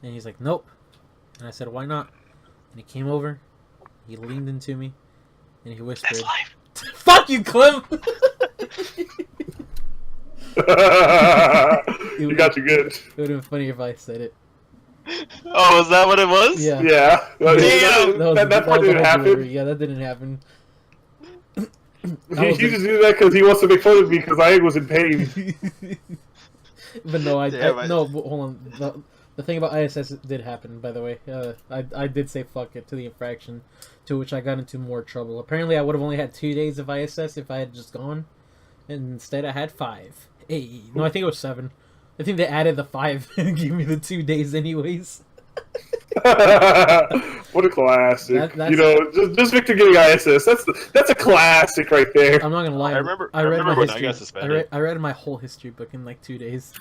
And he's like, nope. And I said, why not? he came over, he leaned into me, and he whispered, That's life. "Fuck you, Clem!" You got you good. It would have been funny if I said it. Oh, is that what it was? Yeah. Yeah. Damn! That part was didn't the whole happen. delivery. Yeah, that didn't happen. He just do that because he wants to make fun of me because I was in pain. But no, Damn, no. Hold on. The thing about ISS did happen, by the way. I did say fuck it to the infraction, to which I got into more trouble. Apparently, I would have only had 2 days of ISS if I had just gone, and instead I had 5. Hey, no, I think it was 7. I think they added the 5 and gave me the 2 days anyways. What a classic! That's- You know, just Victor getting ISS. That's a classic right there. I'm not gonna lie. I remember read my when I history. got suspended. I read my whole history book in like 2 days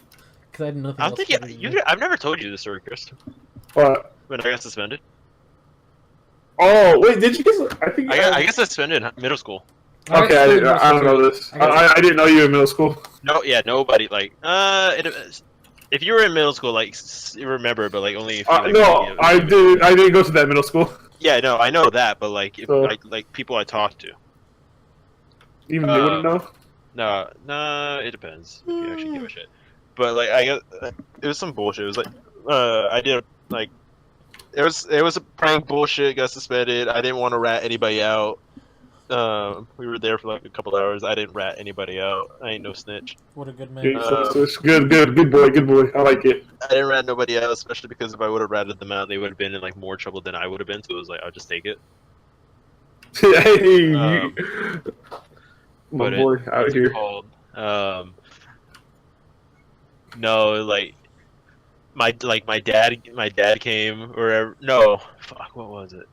because I had nothing I else don't to think do. I've never told you this story, Chris. What? When I got suspended. Oh wait, did you? I think I got suspended in middle school. Okay, I don't know this. I didn't know you in middle school. No, yeah, nobody like if you were in middle school, like you remember, but like only if you, like, No, I didn't go to that middle school. Yeah, no, I know that, but like if So- like people I talked to. Even they wouldn't know. No, it depends. If you actually give a shit. But like I got it was some bullshit. It was like I did like it was a prank bullshit. Got suspended. I didn't want to rat anybody out. We were there for like a couple hours. I didn't rat anybody out. I ain't no snitch. What a good man. Yeah, so it's good boy. I like it. I didn't rat nobody out, especially because if I would have ratted them out, they would have been in like more trouble than I would have been. So it was like I'll just take it. Hey, my but boy out what's it here. called? No, like my dad came or no, fuck, what was it?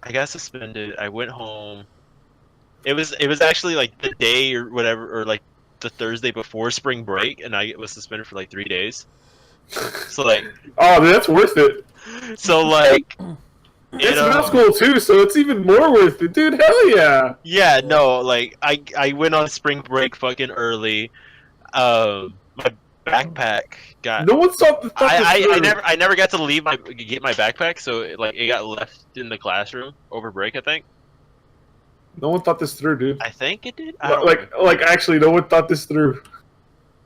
I got suspended. I went home. It was actually like the day or whatever, or like the Thursday before spring break, and I was suspended for like 3 days. So like, Oh, that's worth it. so like, It's middle school too, so it's even more worth it, dude. Hell yeah. yeah, no, like I went on spring break fucking early. My backpack got. No one thought this I never got to get my backpack, so it got left in the classroom over break. I think. No one thought this through, dude. I think it did. I don't Like actually, no one thought this through.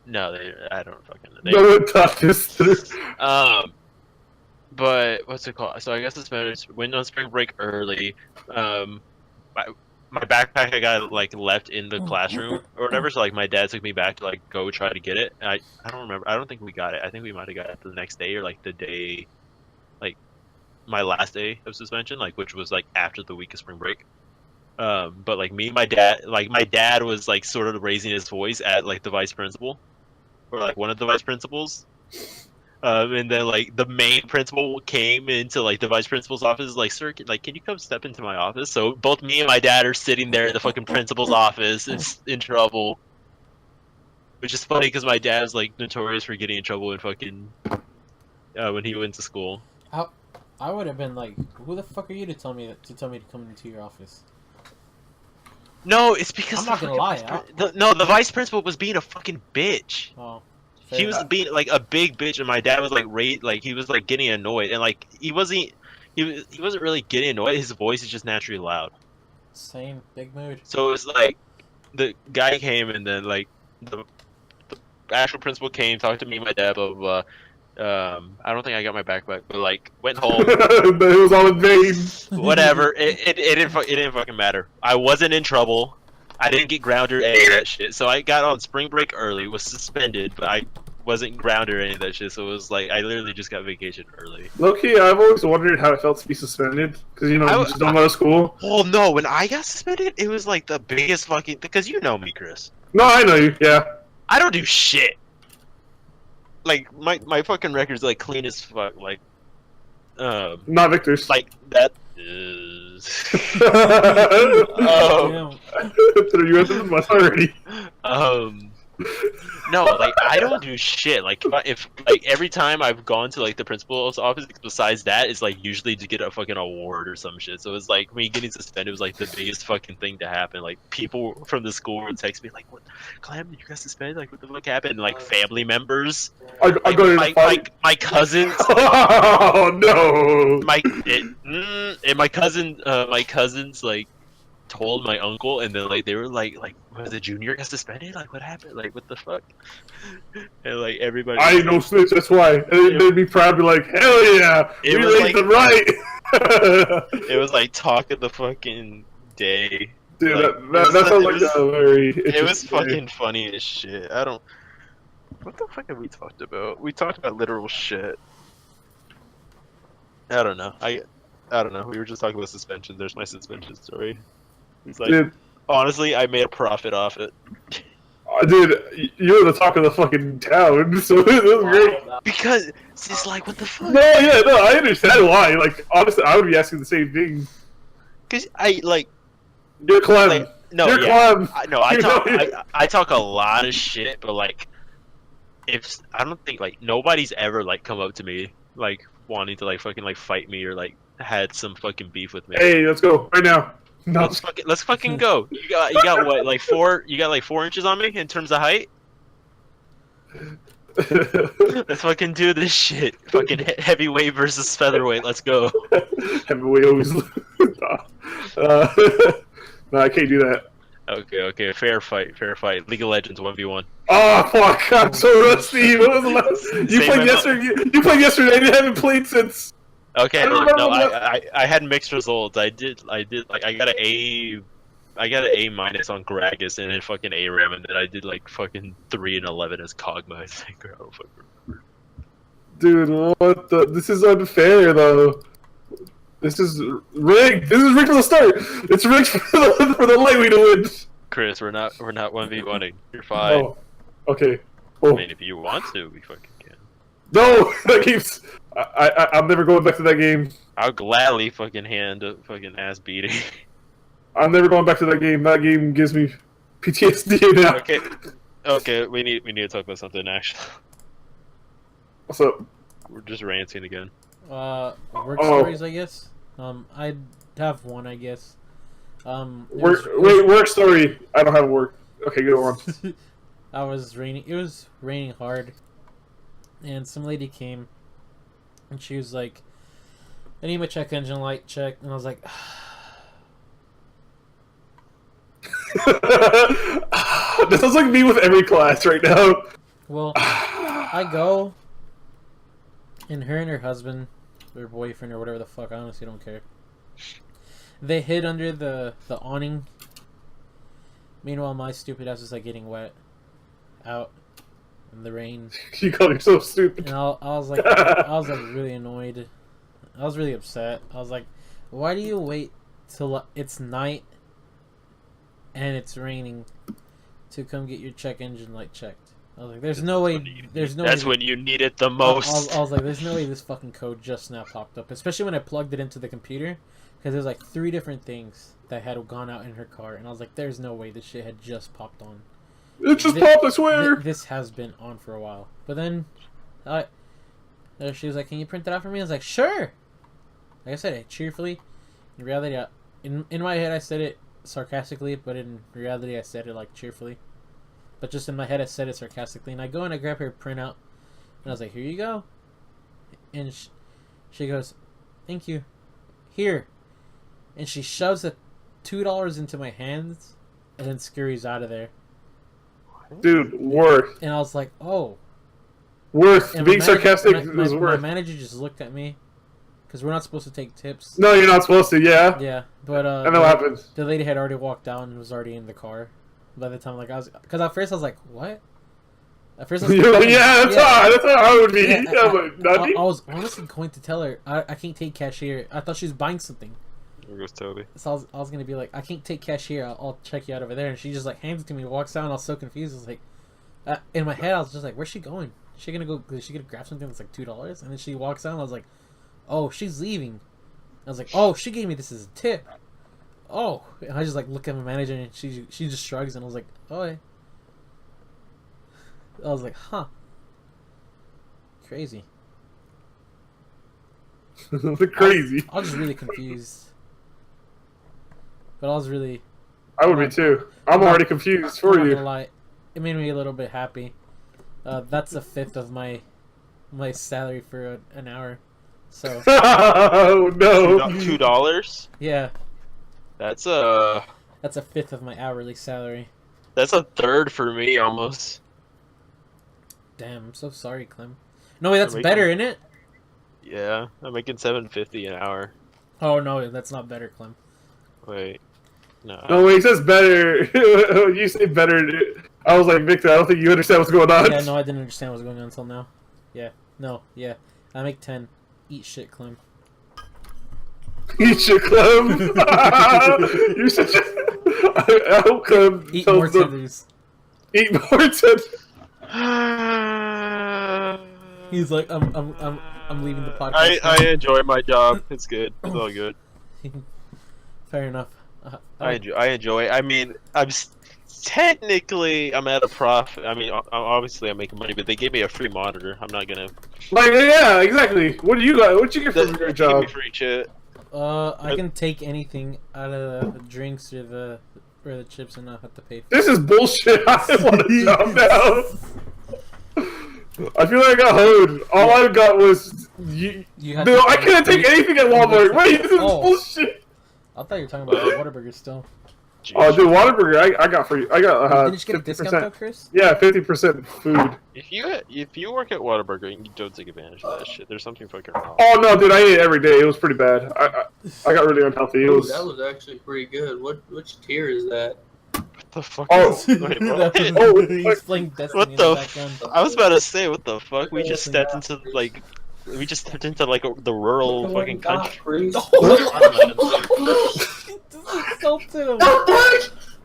No, I don't fucking. No one thought this through. But what's it called? So I guess it's went on spring break early. My backpack I got like left in the classroom or whatever. So like my dad took me back to like go try to get it. And I don't remember. I don't think we got it. I think we might have got it the next day or like the day, like my last day of suspension, like which was like after the week of spring break. But like my dad was like sort of raising his voice at like the vice principal or like one of the vice principals. And then like the main principal came into like the vice principal's office, like, sir, can you come step into my office? So both me and my dad are sitting there in the fucking principal's office, in trouble. Which is funny because my dad's like notorious for getting in trouble in fucking when he went to school. I would have been like, who the fuck are you to tell me to come into your office? No, it's because I'm not gonna lie. the vice principal was being a fucking bitch. Oh, He was being like a big bitch, and my dad was like he was like getting annoyed, and like he wasn't really getting annoyed. His voice is just naturally loud. Same big mood. So it was like the guy came, and then like the actual principal came, talked to me, and my dad, blah blah blah. I don't think I got my backpack, but like went home. It was all in vain. Whatever. It didn't fucking matter. I wasn't in trouble. I didn't get grounded or any of that shit. So I got on spring break early, was suspended, but I wasn't grounded or any of that shit. So it was like I literally just got vacation early. Low-key, I've always wondered how it felt to be suspended because you just don't go to school. Oh no, when I got suspended, it was like the biggest fucking because you know me, Chris. No, I know you. Yeah. I don't do shit. Like my fucking record's like clean as fuck. Like, Not Victor's. like that is. Damn. Threw you under the bus already. No, like I don't do shit. Like if like every time I've gone to like the principal's office, besides that, is like usually to get a fucking award or some shit. So it's like me getting suspended was like the biggest fucking thing to happen. Like people from the school would text me like, "What, Clem? You got suspended? Like what the fuck happened?" And, like family members, I like, go to the fight. my cousins, Oh no! my cousins like told my uncle, and then like they were like was the junior got suspended? Like what happened? Like what the fuck? And like everybody, I ain't no snitch. That's why. And it made me proud. Be like, hell yeah, It we was made like- them right. it was like talk of the fucking day. Dude, Like, that sounds it like was- a very. It was interesting day. fucking funny as shit. I don't. What the fuck have we talked about? We talked about literal shit. I don't know. I don't know. We were just talking about suspension. There's my suspension story. It's like Dude, honestly, I made a profit off it dude, you were the talk of the fucking town, so it was great. because it's just like what the fuck. No, yeah, no, I understand why. Like, honestly, I would be asking the same thing. Cause I like You're Clem. like no You're yeah. Clem. I You talk know- I talk a lot of shit, but like if I don't think like nobody's ever like come up to me like wanting to like fucking like fight me or like had some fucking beef with me. Hey, let's go right now. No, Let's fucking go. You got what like 4 inches on me in terms of height? Let's fucking do this shit. Fucking heavyweight versus featherweight. Let's go. heavyweight always. No, I can't do that. Okay. Fair fight. League of Legends 1v1. Oh fuck! I'm so rusty. What was the last? You Same played amount. yesterday. You played yesterday. I haven't played since. Okay, I don't no, remember I had mixed results. I did like I got an A. I got an A minus on Gragas and then fucking ARAM, and then I did like fucking 3 and 11 as Kog'Maw. I think. Or I don't fucking remember. Dude, what the? This is unfair though. This is rigged. This is rigged from the start. It's rigged for the lightweight to win. Chris, we're not 1v1ing. You're fine. Oh, okay. I Oh mean, if you want to, we fucking can. no, that keeps. I'm never going back to that game. I'll gladly fucking hand a fucking ass beating. I'm never going back to that game. That game gives me PTSD now. Okay, we need to talk about something actually. What's up? We're just ranting again. Work Oh. stories, I guess. I'd have one, I guess. Work story. I don't have work. Okay, go on. I was raining. It was raining hard, and some lady came, and she was like, "I need my check engine light checked," and I was like, This sounds like me with every class right now. "Well, I go," and her and her husband, their boyfriend or whatever the fuck, I honestly don't care. They hid under the awning. Meanwhile, my stupid ass is like getting wet out in the rain. You call yourself stupid. And I was like really annoyed. I was really upset. I was like, why do you wait till it's night and it's raining to come get your check engine light checked? I was like, there's no way. There's no. That's way when you need it the most. I was like, there's no way this fucking code just now popped up. Especially when I plugged it into the computer, because there's like 3 different things that had gone out in her car, and I was like, there's no way this shit had just popped on. It just popped, I swear. This has been on for a while. But then, she was like, "Can you print it out for me?" I was like, "Sure." Like I said it cheerfully. In reality, in my head I said it sarcastically, but in reality I said it like cheerfully. But just in my head I said it sarcastically. And I go and I grab her printout, and I was like, "Here you go." And she goes, "Thank you." Here. And she shoves the $2 into my hands, and then scurries out of there. Dude, worth. And I was like, "Oh." Worth. And Being my manager- sarcastic my is worth. manager just looked at me, because we're not supposed to take tips. No, you're not supposed to, yeah. Yeah, but I know what happens. the lady had already walked out and was already in the car by the time because at first I was like, "What?" At first I was You're like, yeah, that's how I would be. Yeah, Yeah, but nutty. I was honestly going to tell her I can't take cash here. I thought she was buying something, There goes Toby. so I was gonna be like, "I can't take cash here. I'll check you out over there." And she just like hands it to me, walks out, and I was so confused. I was like, in my head I was just like, "Where's she going? Is she gonna grab something that's like $2?" And then she walks out, and I was like, "Oh, she's leaving." I was like, "Oh, she gave me this as a tip." Oh, and I just like look at my manager, and she just shrugs, and I was like, "Oh." I was like, huh. Crazy. Crazy. I was just really confused. But I was really... I would be too. I'm already confused for I'm not you. gonna lie. It made me a little bit happy. That's a fifth of my salary for an hour. So, Oh no. $2. yeah. That's a fifth of my hourly salary. that's a third for me almost. Damn, I'm so sorry, Clem. No, wait, that's Making- better, isn't it? Yeah, I'm making $7.50 an hour. Oh, no, that's not better, Clem. Wait, no. No, when he says better, you say better. I was like, Victor, I don't think you understand what's going on. Yeah, no, I didn't understand what was going on until now. Yeah, no, yeah. I make 10. Eat shit, Clem. Eat shit, Clem. You're such a... I hope Clem Eat tells more them- tenders. Eat more tenders. He's like, I'm leaving the podcast. I enjoy my job. It's good. It's all good. Fair enough. I enjoy. I mean, technically I'm at a profit. I mean, obviously I'm making money, but they gave me a free monitor. I'm not gonna. Like, yeah, exactly. What do you got? What you get from your Give job? me free shit. I can take anything out of the drinks or the chips and not have to pay for it. This is bullshit. I want a job now. I feel like I got hoed. All I got was You had no. to- I couldn't take anything at Walmart. Wait, this is Oh. bullshit. I thought you were talking about Whataburger still. Oh, dude, Whataburger, I got free. I got Didn't you get a discount though, 50%. Chris? Yeah, 50% food. If you work at Whataburger, you don't take advantage of that shit. There's something fucking wrong. Oh no, dude, I ate it every day. It was pretty bad. I got really unhealthy. It Ooh, was. that was actually pretty good. Which tier is that? What the fuck? Oh. Wait, what? He's playing Destiny What in the the background. I was about to say, what the fuck? We just stepped into like the rural fucking country. Insulted him.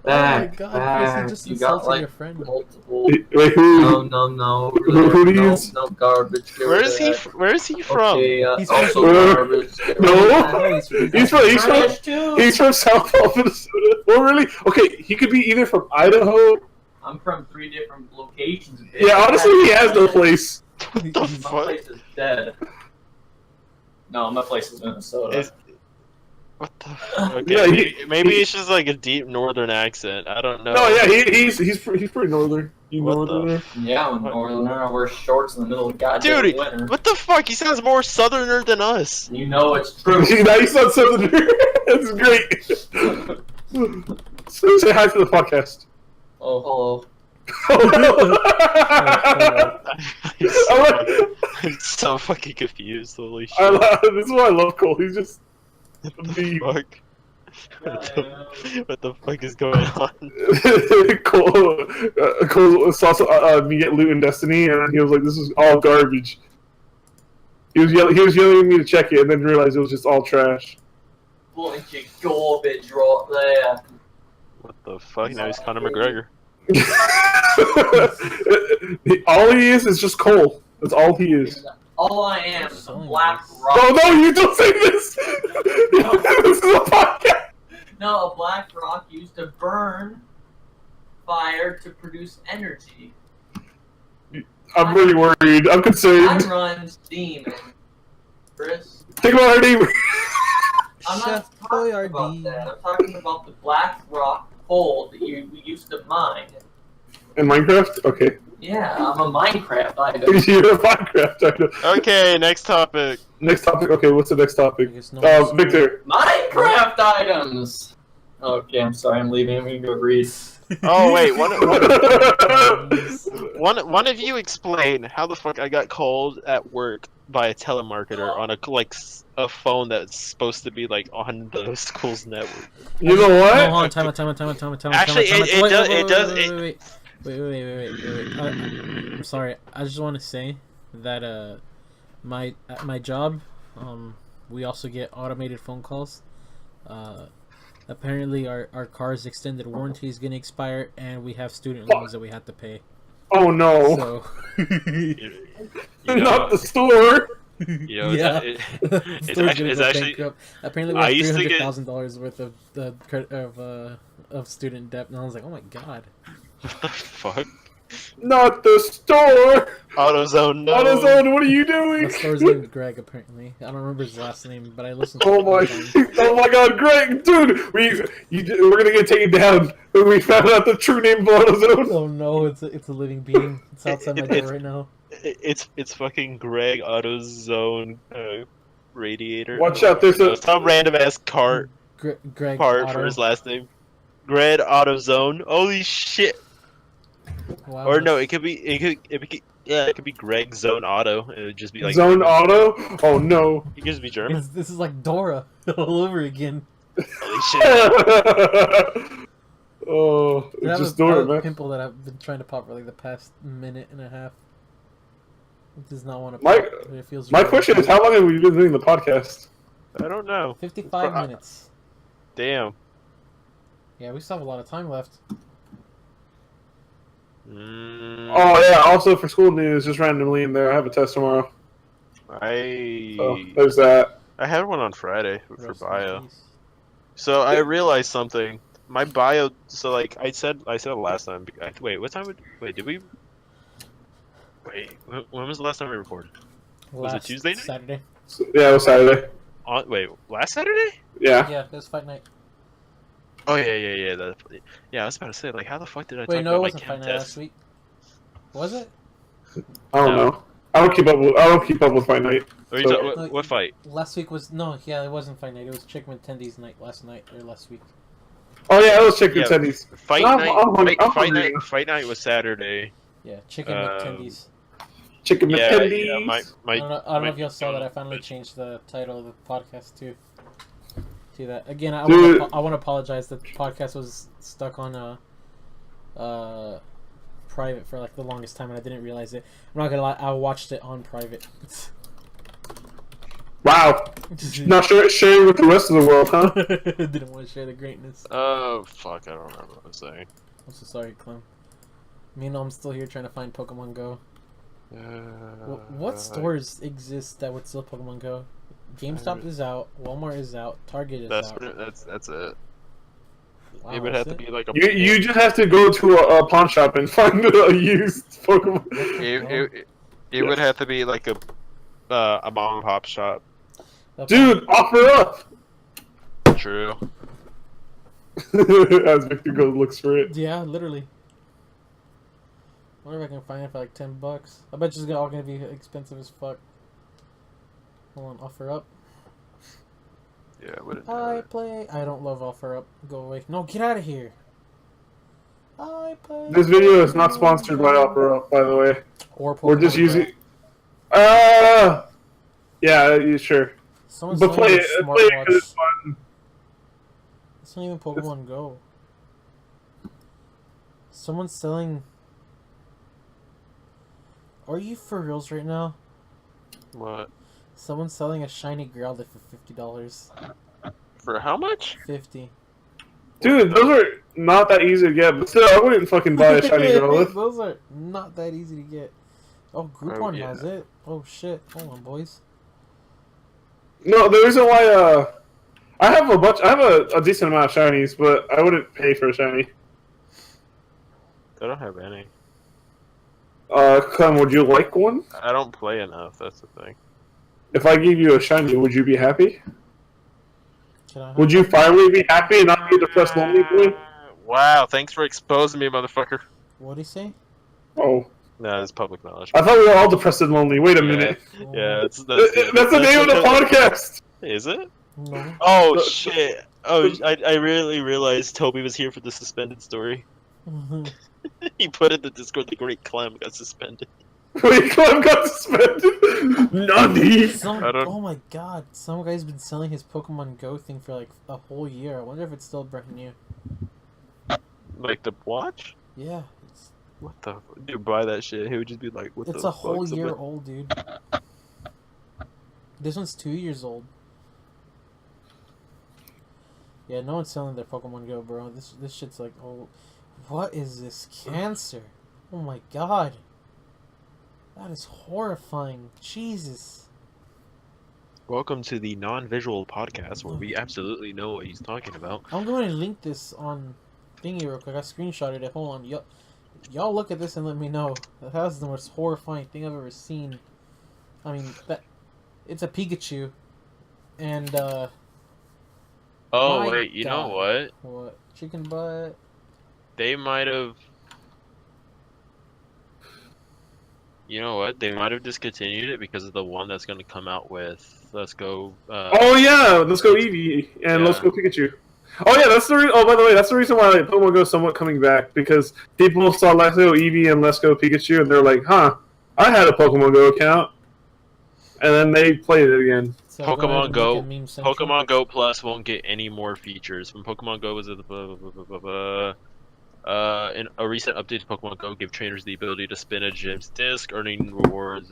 Back, Oh my god, Chris, you just you got insulted like your friend. multiple. Wait, who? No. Who do you no, use? no garbage. Get Where rid is of he? that. Where is he from? Okay, He's also from- garbage. Get rid of No. that. He's from South Minnesota. Oh, really? Okay, he could be either from Idaho. I'm from 3 different locations. bitch. Yeah, honestly, he has no place. What the My fuck? place is dead. No, my place is Minnesota. Is- What the fuck? Okay, Yeah, maybe it's just like a deep northern accent. I don't know. No, yeah, he's pretty northern. You What the northerner? Yeah, I'm a northerner. I wear shorts in the middle of goddamn Dude, winter. what the fuck? He sounds more southerner than us. You know it's true. Now you sound southerner. That's great. So say hi to the podcast. Oh, hello. I'm so fucking confused. Holy shit. This is why I love Cole. He's just What the fuck? What the fuck is going on? Cole saw me get loot in Destiny, and he was like, "This is all garbage." He was yelling at me to check it, and then realized it was just all trash. Bunch of garbage right there. What the fuck? Now he's Conor McGregor. All he is just Cole. That's all he is. All I am is a Selling black this. rock. Oh no, you don't say this! This is a podcast! No, a black rock used to burn fire to produce energy. I'm really worried. I'm I concerned. run steam, Chris. Think about our neighbor. I'm not Chef talking Boyardee. about that. I'm talking about the black rock coal that we used to mine. In Minecraft? Okay. Yeah, I'm a Minecraft item. You're a Minecraft. I know. Okay, next topic. Next topic. Okay, what's the next topic? I guess no one's- Victor. Minecraft items! Okay, I'm sorry, I'm leaving. I'm gonna go read. Oh wait, one of you explain how the fuck I got called at work by a telemarketer on a phone that's supposed to be like on the school's network. You know No, what? hold on, time out. Actually, it does. Wait. I'm sorry. I just want to say that at my job, we also get automated phone calls. Apparently, our car's extended warranty is going to expire, and we have student loans that we have to pay. Oh no. So, You know, Not the store. you know, yeah, it's Store's actually, gonna it's go actually bankrupt. Apparently, we I have used to get- $300,000 worth of student debt, and I was like, oh my god. what the fuck? Not the store! AutoZone, no. AutoZone, what are you The doing? store's named Greg, apparently. I don't remember his last name, but I listened to Oh it my, a couple times. oh my god, Greg, dude, we're gonna get taken down. We found out the true name of AutoZone. Oh no, it's a living being. It's outside my door right now. It's fucking Greg AutoZone radiator. Watch out, there's a... some random ass cart Greg part Otto. for his last name. Greg AutoZone. Holy shit. Wow, Or no, it could be Greg Zone Auto. And it would just be like Zone Auto? Oh no. It could just be German. This is like Dora all over again. Holy shit. Oh, That it's was just Dora, a man. pimple that I've been trying to pop for like the past minute and a half. It does not want to My- pop, but it feels My really question good. is, how long have we been doing the podcast? I don't know. 55 minutes. Damn. Yeah, we still have a lot of time left. Oh yeah, also for school news, just randomly in there, I have a test tomorrow. So, there's that. I had one on Friday for Rest in bio. peace. So I realized something. My bio. So like I said it last time. Wait, what time? Did we? Wait, when was the last time we recorded? Was it Last Tuesday night? Saturday. Yeah, it was Saturday. Wait, last Saturday? Yeah. Yeah, it was fight night. Oh yeah. Yeah, I was about to say like, how the fuck did I Wait, talk no, it about my wasn't chem fight night test? last week. Was it? I don't No. know. I don't keep up with Fight Night. What, are you So- what fight? Last week was no, yeah, it wasn't fight night. It was Chicken Tendies night last night or last week. Oh yeah, it was chicken Yeah. tendies. Fight I'm night. hungry. Fight night was Saturday. Yeah, Chicken Um, McTendies. Chicken Yeah, tendies. yeah. I don't know if y'all saw that. I my- finally changed the title of the podcast to that. Again, I Dude. want to apologize that the podcast was stuck on private for like the longest time, and I didn't realize it. I'm not gonna lie, I watched it on private. Wow. Not sharing with the rest of the world, huh? Didn't want to share the greatness. Oh fuck! I don't remember what I was saying. I'm so sorry, Clem. Meanwhile, I'm still here trying to find Pokemon Go. What stores exist that would sell Pokemon Go? GameStop is out. Walmart is out. Target is out. That's it. Wow, It would have to that's be like a. You just have to go to a pawn shop and find a used Pokemon. It would have to be like a mom and pop shop. Dude, offer up! True. As Victor goes looks for it. Yeah, literally. Wonder if I can find it for like $10. I bet it's all gonna be expensive as fuck. Hold on, offer up. Yeah, it would. I don't love offer up. Go away. No, get out of here. I play. This video is not sponsored by Offer Up, by the way. Or Pokemon We're just Go. using. Yeah, sure. Someone's But selling play a it because it's smartwatch. fun. It's not even Pokemon Go. Someone's selling. Are you for reals right now? What? Someone's selling a shiny Growlithe for $50. For how much? 50. Dude, those are not that easy to get, but still, I wouldn't fucking buy a shiny Growlithe. Those are not that easy to get. Oh, Groupon yeah. has it. Oh shit! Hold on, boys. No, the reason why, I have a decent amount of shinies, but I wouldn't pay for a shiny. I don't have any. Clem, would you like one? I don't play enough. That's the thing. If I gave you a shiny, would you be happy? Can I have Would you finally be happy and not be a depressed lonely boy? Wow! Thanks for exposing me, motherfucker. What'd he say? Oh, No, it's public knowledge. I thought we were all depressed and lonely. Wait a Yeah. minute. Yeah, That's the name of the podcast. Is it? No. Oh The- shit! Oh, I really realized Toby was here for the suspended story. He put in the Discord the Great Clem got suspended. Wait, Clem got suspended. Nani? I don't- Oh my god! Some guy's been selling his Pokemon Go thing for like a whole year. I wonder if it's still brand new. Like the watch? Yeah, What the? Dude, buy that shit. He would just be like, "What it's the a whole fuck?" year old, dude. This one's 2 years old. Yeah, no one's selling their Pokemon Go, bro. This shit's like, oh, what is this cancer? Oh my god, that is horrifying. Jesus. Welcome to the non-visual podcast where we absolutely know what he's talking about. I'm going to link this on thingy real quick. I screenshotted it. Hold on. Yo, y'all look at this and let me know. That was the most horrifying thing I've ever seen. I mean, it's a Pikachu, and Oh my wait, you know God. what? What? Chicken butt? They might have. You know what? They might have discontinued it because of the one that's going to come out with Let's Go. Oh yeah, Let's Go Eevee and Let's Yeah. Go Pikachu. Oh yeah, that's the oh by the way, that's the reason why like, Pokemon Go is somewhat coming back because people saw Let's Go Eevee and Let's Go Pikachu and they're like, huh, I had a Pokemon Go account, and then they played it again. So go ahead Pokemon and Go. make a meme central. Pokemon Go Plus won't get any more features. When Pokemon Go was at in a recent update to Pokemon Go, gave trainers the ability to spin a gym's disc, earning rewards.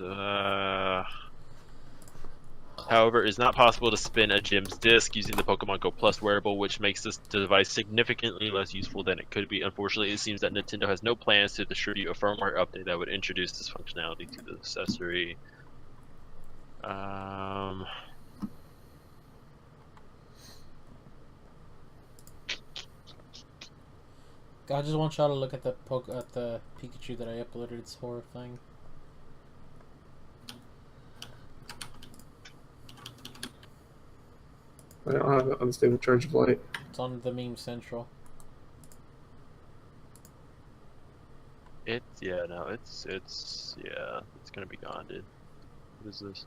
However, it's not possible to spin a gym's disc using the Pokemon Go Plus wearable, which makes this device significantly less useful than it could be. Unfortunately, it seems that Nintendo has no plans to distribute a firmware update that would introduce this functionality to the accessory. I just want y'all to look at the Pikachu that I uploaded. It's horrifying. I don't have an unstable charge of light. It's on the meme central. It's gonna be gone, dude. What is this?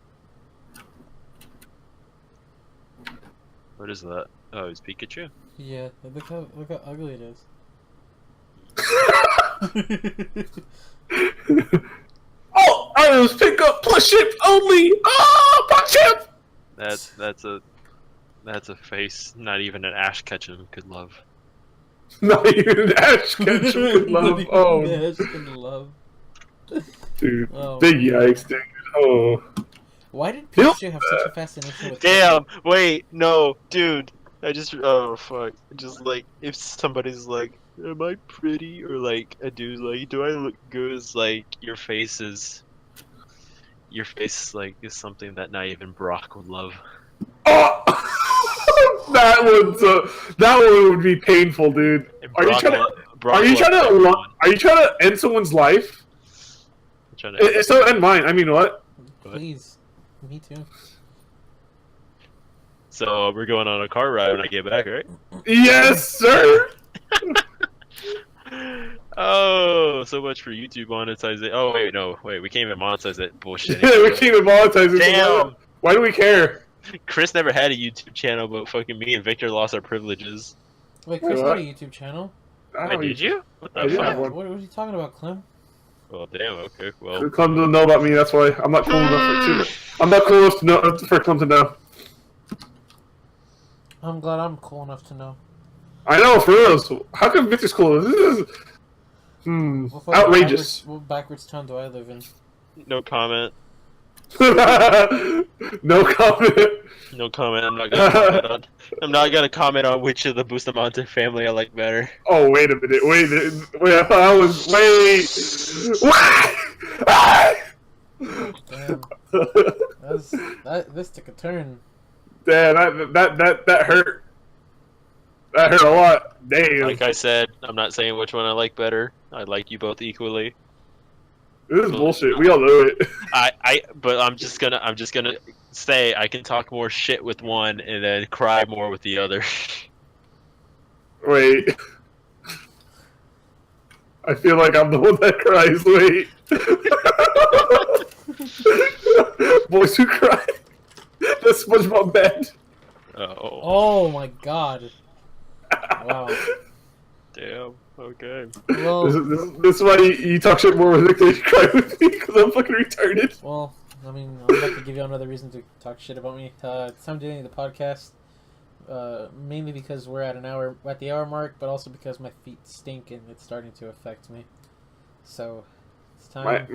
What is that? Oh, it's Pikachu? Yeah, look how ugly it is. Oh, items pick up plus ship only. Ah, punch him. That's a face not even an Ash Ketchum could love. Not even Ash Ketchum could love. Oh, Ash could love. dude, Oh, big man. yikes, dude. Oh, Why did Pikachu have such a fascination with? Damn! Wait, no, dude. Oh fuck. Just like if somebody's like, "Am I pretty?" or like a dude's like, "Do I look good?" It's like your face is like is something that not even Brock would love. oh. that one would be painful, dude. And Are you Brock trying to? lo- Brock Are you loves trying to? everyone. Are you trying to end someone's life? I'm trying to- It's so end mine. I mean, what? Please, me too. So we're going on a car ride when I get back, right? Yes, sir. Oh, so much for YouTube monetizing. Oh wait, no, wait, we can't even monetize that bullshit. Yeah, we can't even monetize it. Damn. Why do we care? Chris never had a YouTube channel, but fucking me and Victor lost our privileges. Wait, Chris What? had a YouTube channel. I Wait, don't did you? What I the did fuck? have one. What are you talking about, Clem? Well, damn. Okay. Well, Clem doesn't know about me. That's why I'm not cool enough I'm not cool enough to know for Clem to know. I'm glad I'm cool enough to know. I know for real. How come Victor's cool? This is What fucking outrageous. What backwards town do I live in? no comment. No comment. No comment. I'm not gonna comment on. I'm not gonna comment on which of the Bustamante family I like better. Oh wait a minute. Wait. I was Damn, this took a turn. Damn, that hurt. That hurt a lot. Damn. Like I said, I'm not saying which one I like better. I like you both equally. This is bullshit. We all know it. But I'm just gonna say I can talk more shit with one and then cry more with the other. Wait. I feel like I'm the one that cries. Wait. Boys who cry. That's SpongeBob bad. Oh, Oh my god. Wow. damn. Okay. Well, This is why you talk shit more with Nick than you cry with me, because I'm fucking retarded. well, I mean, I'm about to give you another reason to talk shit about me. It's time doing the podcast. Mainly because we're at the hour mark, but also because my feet stink and it's starting to affect me. So, it's time.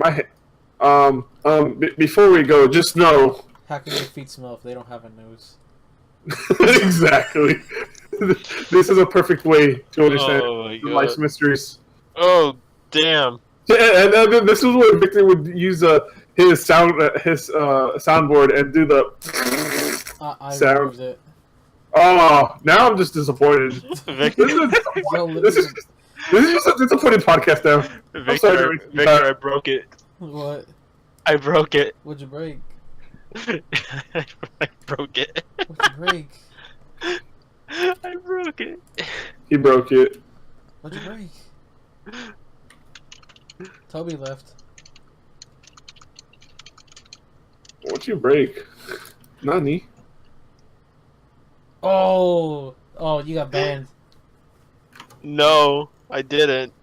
Before we go, just know. How can your feet smell if they don't have a nose? Exactly. This is a perfect way to understand Oh my god. life's mysteries. Oh damn. Yeah, and then this is where Victor would use his soundboard and do the I sound. removed it. Oh, now I'm just disappointed. Victor, Yo, This is This is just a disappointed podcast now. I'm sorry, Victor, I broke it. What? I broke it. What'd you break? I broke it. What'd you break? I broke it. He broke it. What'd you break? Toby left. What'd you break? Nani? Oh, you got banned. No, I didn't.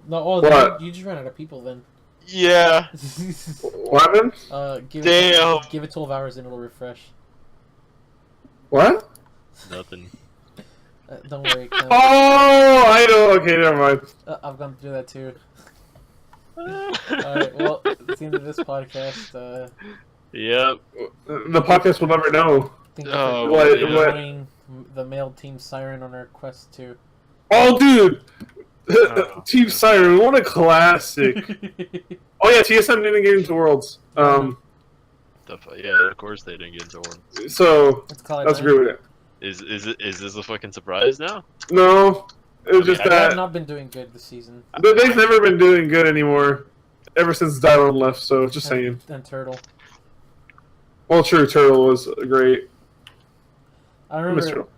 No, oh, What? you just ran out of people then. Yeah. What happened? Give it 12 hours and it'll refresh. What? Nothing. Don't worry. Oh, I know. Okay, never mind. I've gone through that too. Alright, well, it's the end of this podcast. Yep. The podcast will never know. Thank Oh, you for what? joining the male team Siren on our quest too. Oh, dude! Team Siren, what a classic. Oh, yeah, TSM didn't get into Worlds. Yeah, of course they didn't get into one. So, Let's call it let's done. agree with it. Is this a fucking surprise now? No, it was just They have that not been doing good this season. they've never been doing good anymore ever since Dylon left, so just saying. And Turtle. Well, true, Turtle was great. I Miss remember, Turtle.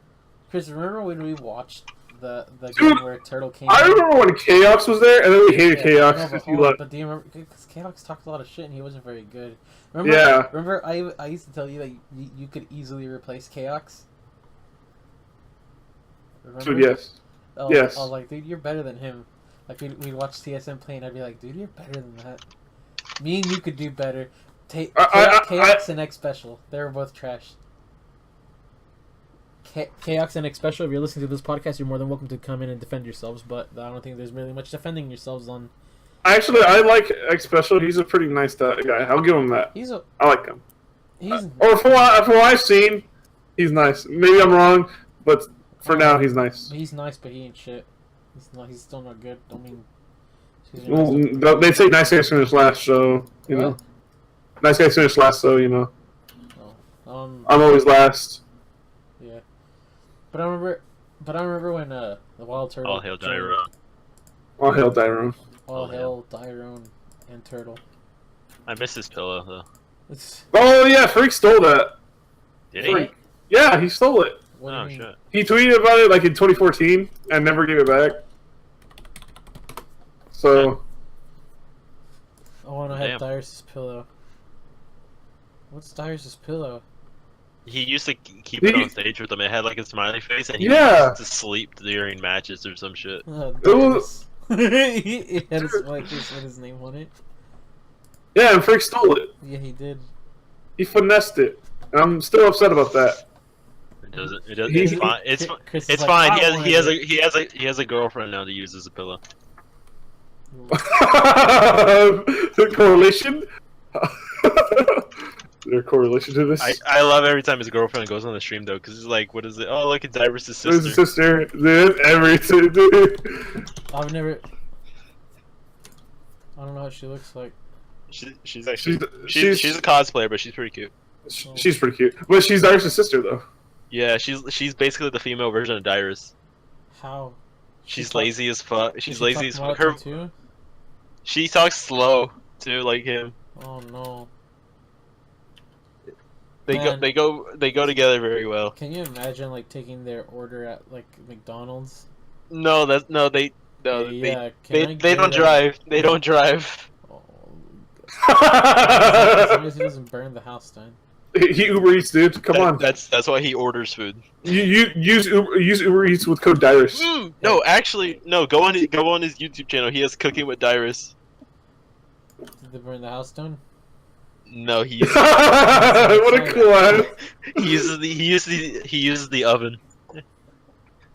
Chris, remember when we watched the Dude, game where Turtle came I in? remember when Chaos was there, and then we hated Yeah, Chaos no, but because he hold on, left. but do you remember? Because Chaos talked a lot of shit and he wasn't very good. Remember? Yeah. Remember, I used to tell you that you could easily replace Chaos. Remember? Dude, yes. Oh, yes. I was like, dude, you're better than him. Like we'd watch TSM play and I'd be like, dude, you're better than that. Me and you could do better. Chaos and X Special, they were both trash. Chaos and X Special, if you're listening to this podcast, you're more than welcome to come in and defend yourselves, but I don't think there's really much defending yourselves on. Actually, I like X Special. He's a pretty nice guy. I'll give him that. I like him. Or from what I've seen, he's nice. Maybe I'm wrong, but for now, he's nice. He's nice, but he ain't shit. He's still not good. Don't mean. Well, they say nice guys finish last, so you know. Nice guys finish last, so you know. Oh, I'm always last. Yeah, but I remember when the Wild Turtle. All hail Dyrone. All hail Dyrone. All hail Dyrone and Turtle. I miss his pillow though. Oh yeah, Freak stole that. Did he? Freak. Yeah, he stole it. Oh shit. He tweeted about it like in 2014 and never gave it back. So. I want to have Dyrus' pillow. What's Dyrus' pillow? He used to keep it on stage with him. It had like a smiley face, and he used to sleep during matches or some shit. He had his smiley face with his name on it. Yeah, and Freak stole it. Yeah, he did. He finessed it, and I'm still upset about that. It doesn't. It's fine. It's fine. He has a girlfriend now to use as a pillow. The correlation? Is there a correlation to this? I love every time his girlfriend goes on the stream though, because it's like, what is it? Oh, look at Dyrus' sister. His sister, dude, everything, dude. I've never. I don't know what she looks like. She's actually she's a cosplayer, but she's pretty cute. She's pretty cute, but she's Dyrus' sister though. Yeah, she's basically the female version of Dyrus. How? She's lazy as fuck. She's lazy as fuck. Too? She talks slow too, like him. Oh no. They go together very well. Can you imagine like taking their order at like McDonald's? No, they don't drive. They don't drive. Oh, as long as he doesn't burn the house down. He Uber Eats, dude. Come on. That's why he orders food. You use Uber Eats with code Dyrus. No, actually, no. Go on his YouTube channel. He has Cooking with Dyrus. Did they burn the house down? No, he uses what a cool ass. he uses the oven.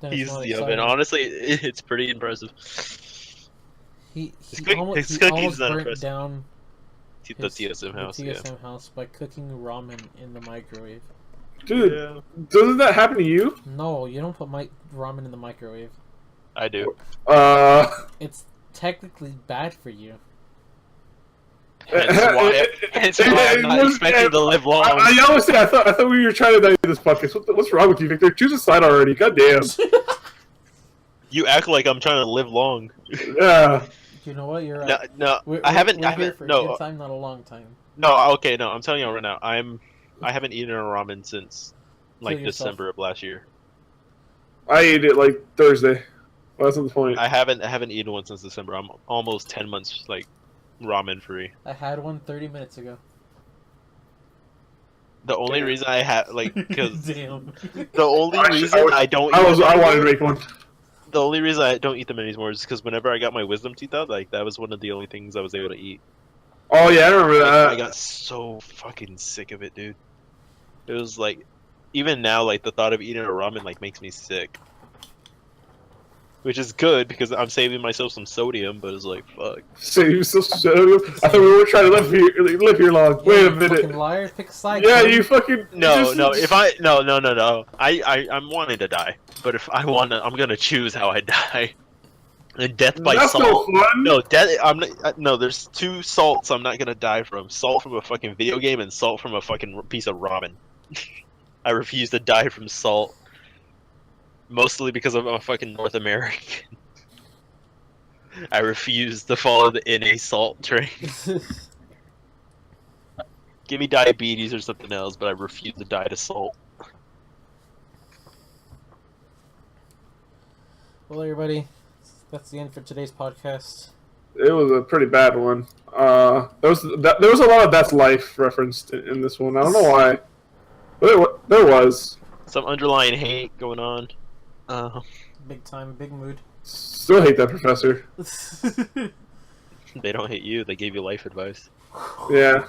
He uses the oven. Honestly, it's pretty impressive. He his almost cooking's not burnt impressive. down The TSM house. The TSM house by cooking ramen in the microwave. Dude, doesn't that happen to you? No, you don't put ramen in the microwave. I do. It's technically bad for you. Hence why I'm not expecting to live long. I always say I thought we were trying to die this podcast. What's wrong with you, Victor? Choose a side already. God damn. You act like I'm trying to live long. Yeah. You know what? You're right. No, We're I haven't. We're here for a No, good time, not a long time. no. Okay, no. I'm telling you right now. I haven't eaten a ramen since like Kill yourself. December of last year. I ate it like Thursday. Well, that's not the point. I haven't eaten one since December. I'm almost 10 months like ramen free. I had one 30 minutes ago. The only reason I had like because Damn. the only reason I don't I eat them wanted to anymore- make one. the only reason I don't eat them anymore is because whenever I got my wisdom teeth out, like that was one of the only things I was able to eat. Oh yeah, I remember Like, that. I got so fucking sick of it, dude. It was like, even now, like the thought of eating a ramen like makes me sick. Which is good because I'm saving myself some sodium, but it's like fuck. So you still I thought we were trying to live here long. Wait a You minute. fucking liar, pick a side. Yeah, Clem. you fucking No, no. If I no. I'm wanting to die, but if I want to, I'm gonna choose how I die. And death by That's salt. no fun. No, death. I'm not, no. There's two salts I'm not gonna die from: salt from a fucking video game and salt from a fucking piece of ramen. I refuse to die from salt, mostly because I'm a fucking North American. I refuse to follow the NA salt train. Give me diabetes or something else, but I refuse to die to salt. Well, everybody, that's the end for today's podcast. It was a pretty bad one. There was a lot of that's life referenced in this one. I don't know why. But there was. Some underlying hate going on. Big time, big mood. Still hate that professor. They don't hate you. They gave you life advice. Yeah,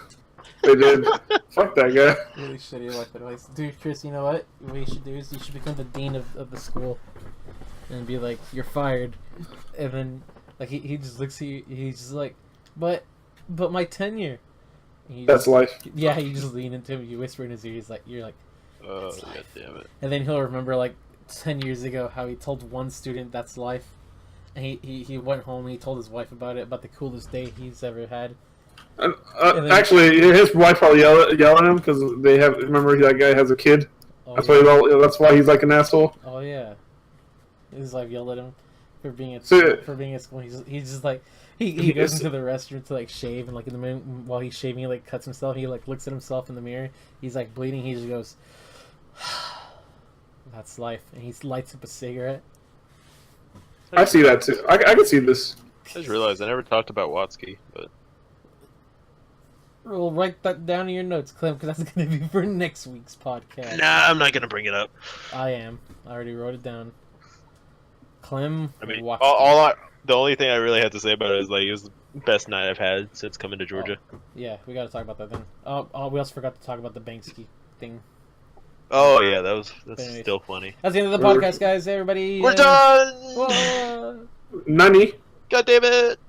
they did. Fuck that guy. Really shitty life advice. Dude, Chris, you know what? What you should do is you should become the dean of the school. And be like, you're fired. And then, like, he just looks at you, he's just like, but my tenure. And you That's just, life. yeah, you just lean into him, you whisper in his ear, you're like, Oh, That's life. god damn it. and then he'll remember, like, 10 years ago how he told one student that's life. And he went home and he told his wife about it, about the coolest day he's ever had. And then- Actually, his wife probably yell at him because they have. Remember, that guy has a kid. Oh, That's yeah. why. That's why he's like an asshole. Oh yeah, his wife yelled at him for being at So- school. He's just like he goes into the restroom to like shave, and like in the minute while he's shaving, he like cuts himself. He like looks at himself in the mirror. He's like bleeding. He just goes, "That's life," and he lights up a cigarette. I see that too. I can see this. I just realized I never talked about Watsky, but We'll write that down in your notes, Clem, because that's gonna be for next week's podcast. nah, I'm not gonna bring it up. I am. I already wrote it down. Clem, I mean, Watsky. the only thing I really had to say about it is like it was the best night I've had since coming to Georgia. Yeah, we gotta talk about that then. We also forgot to talk about the Banksy thing. Oh yeah, that's Anyways. still funny. That's the end of the podcast, guys. Everybody. We're done. Whoa. Nani? God damn it.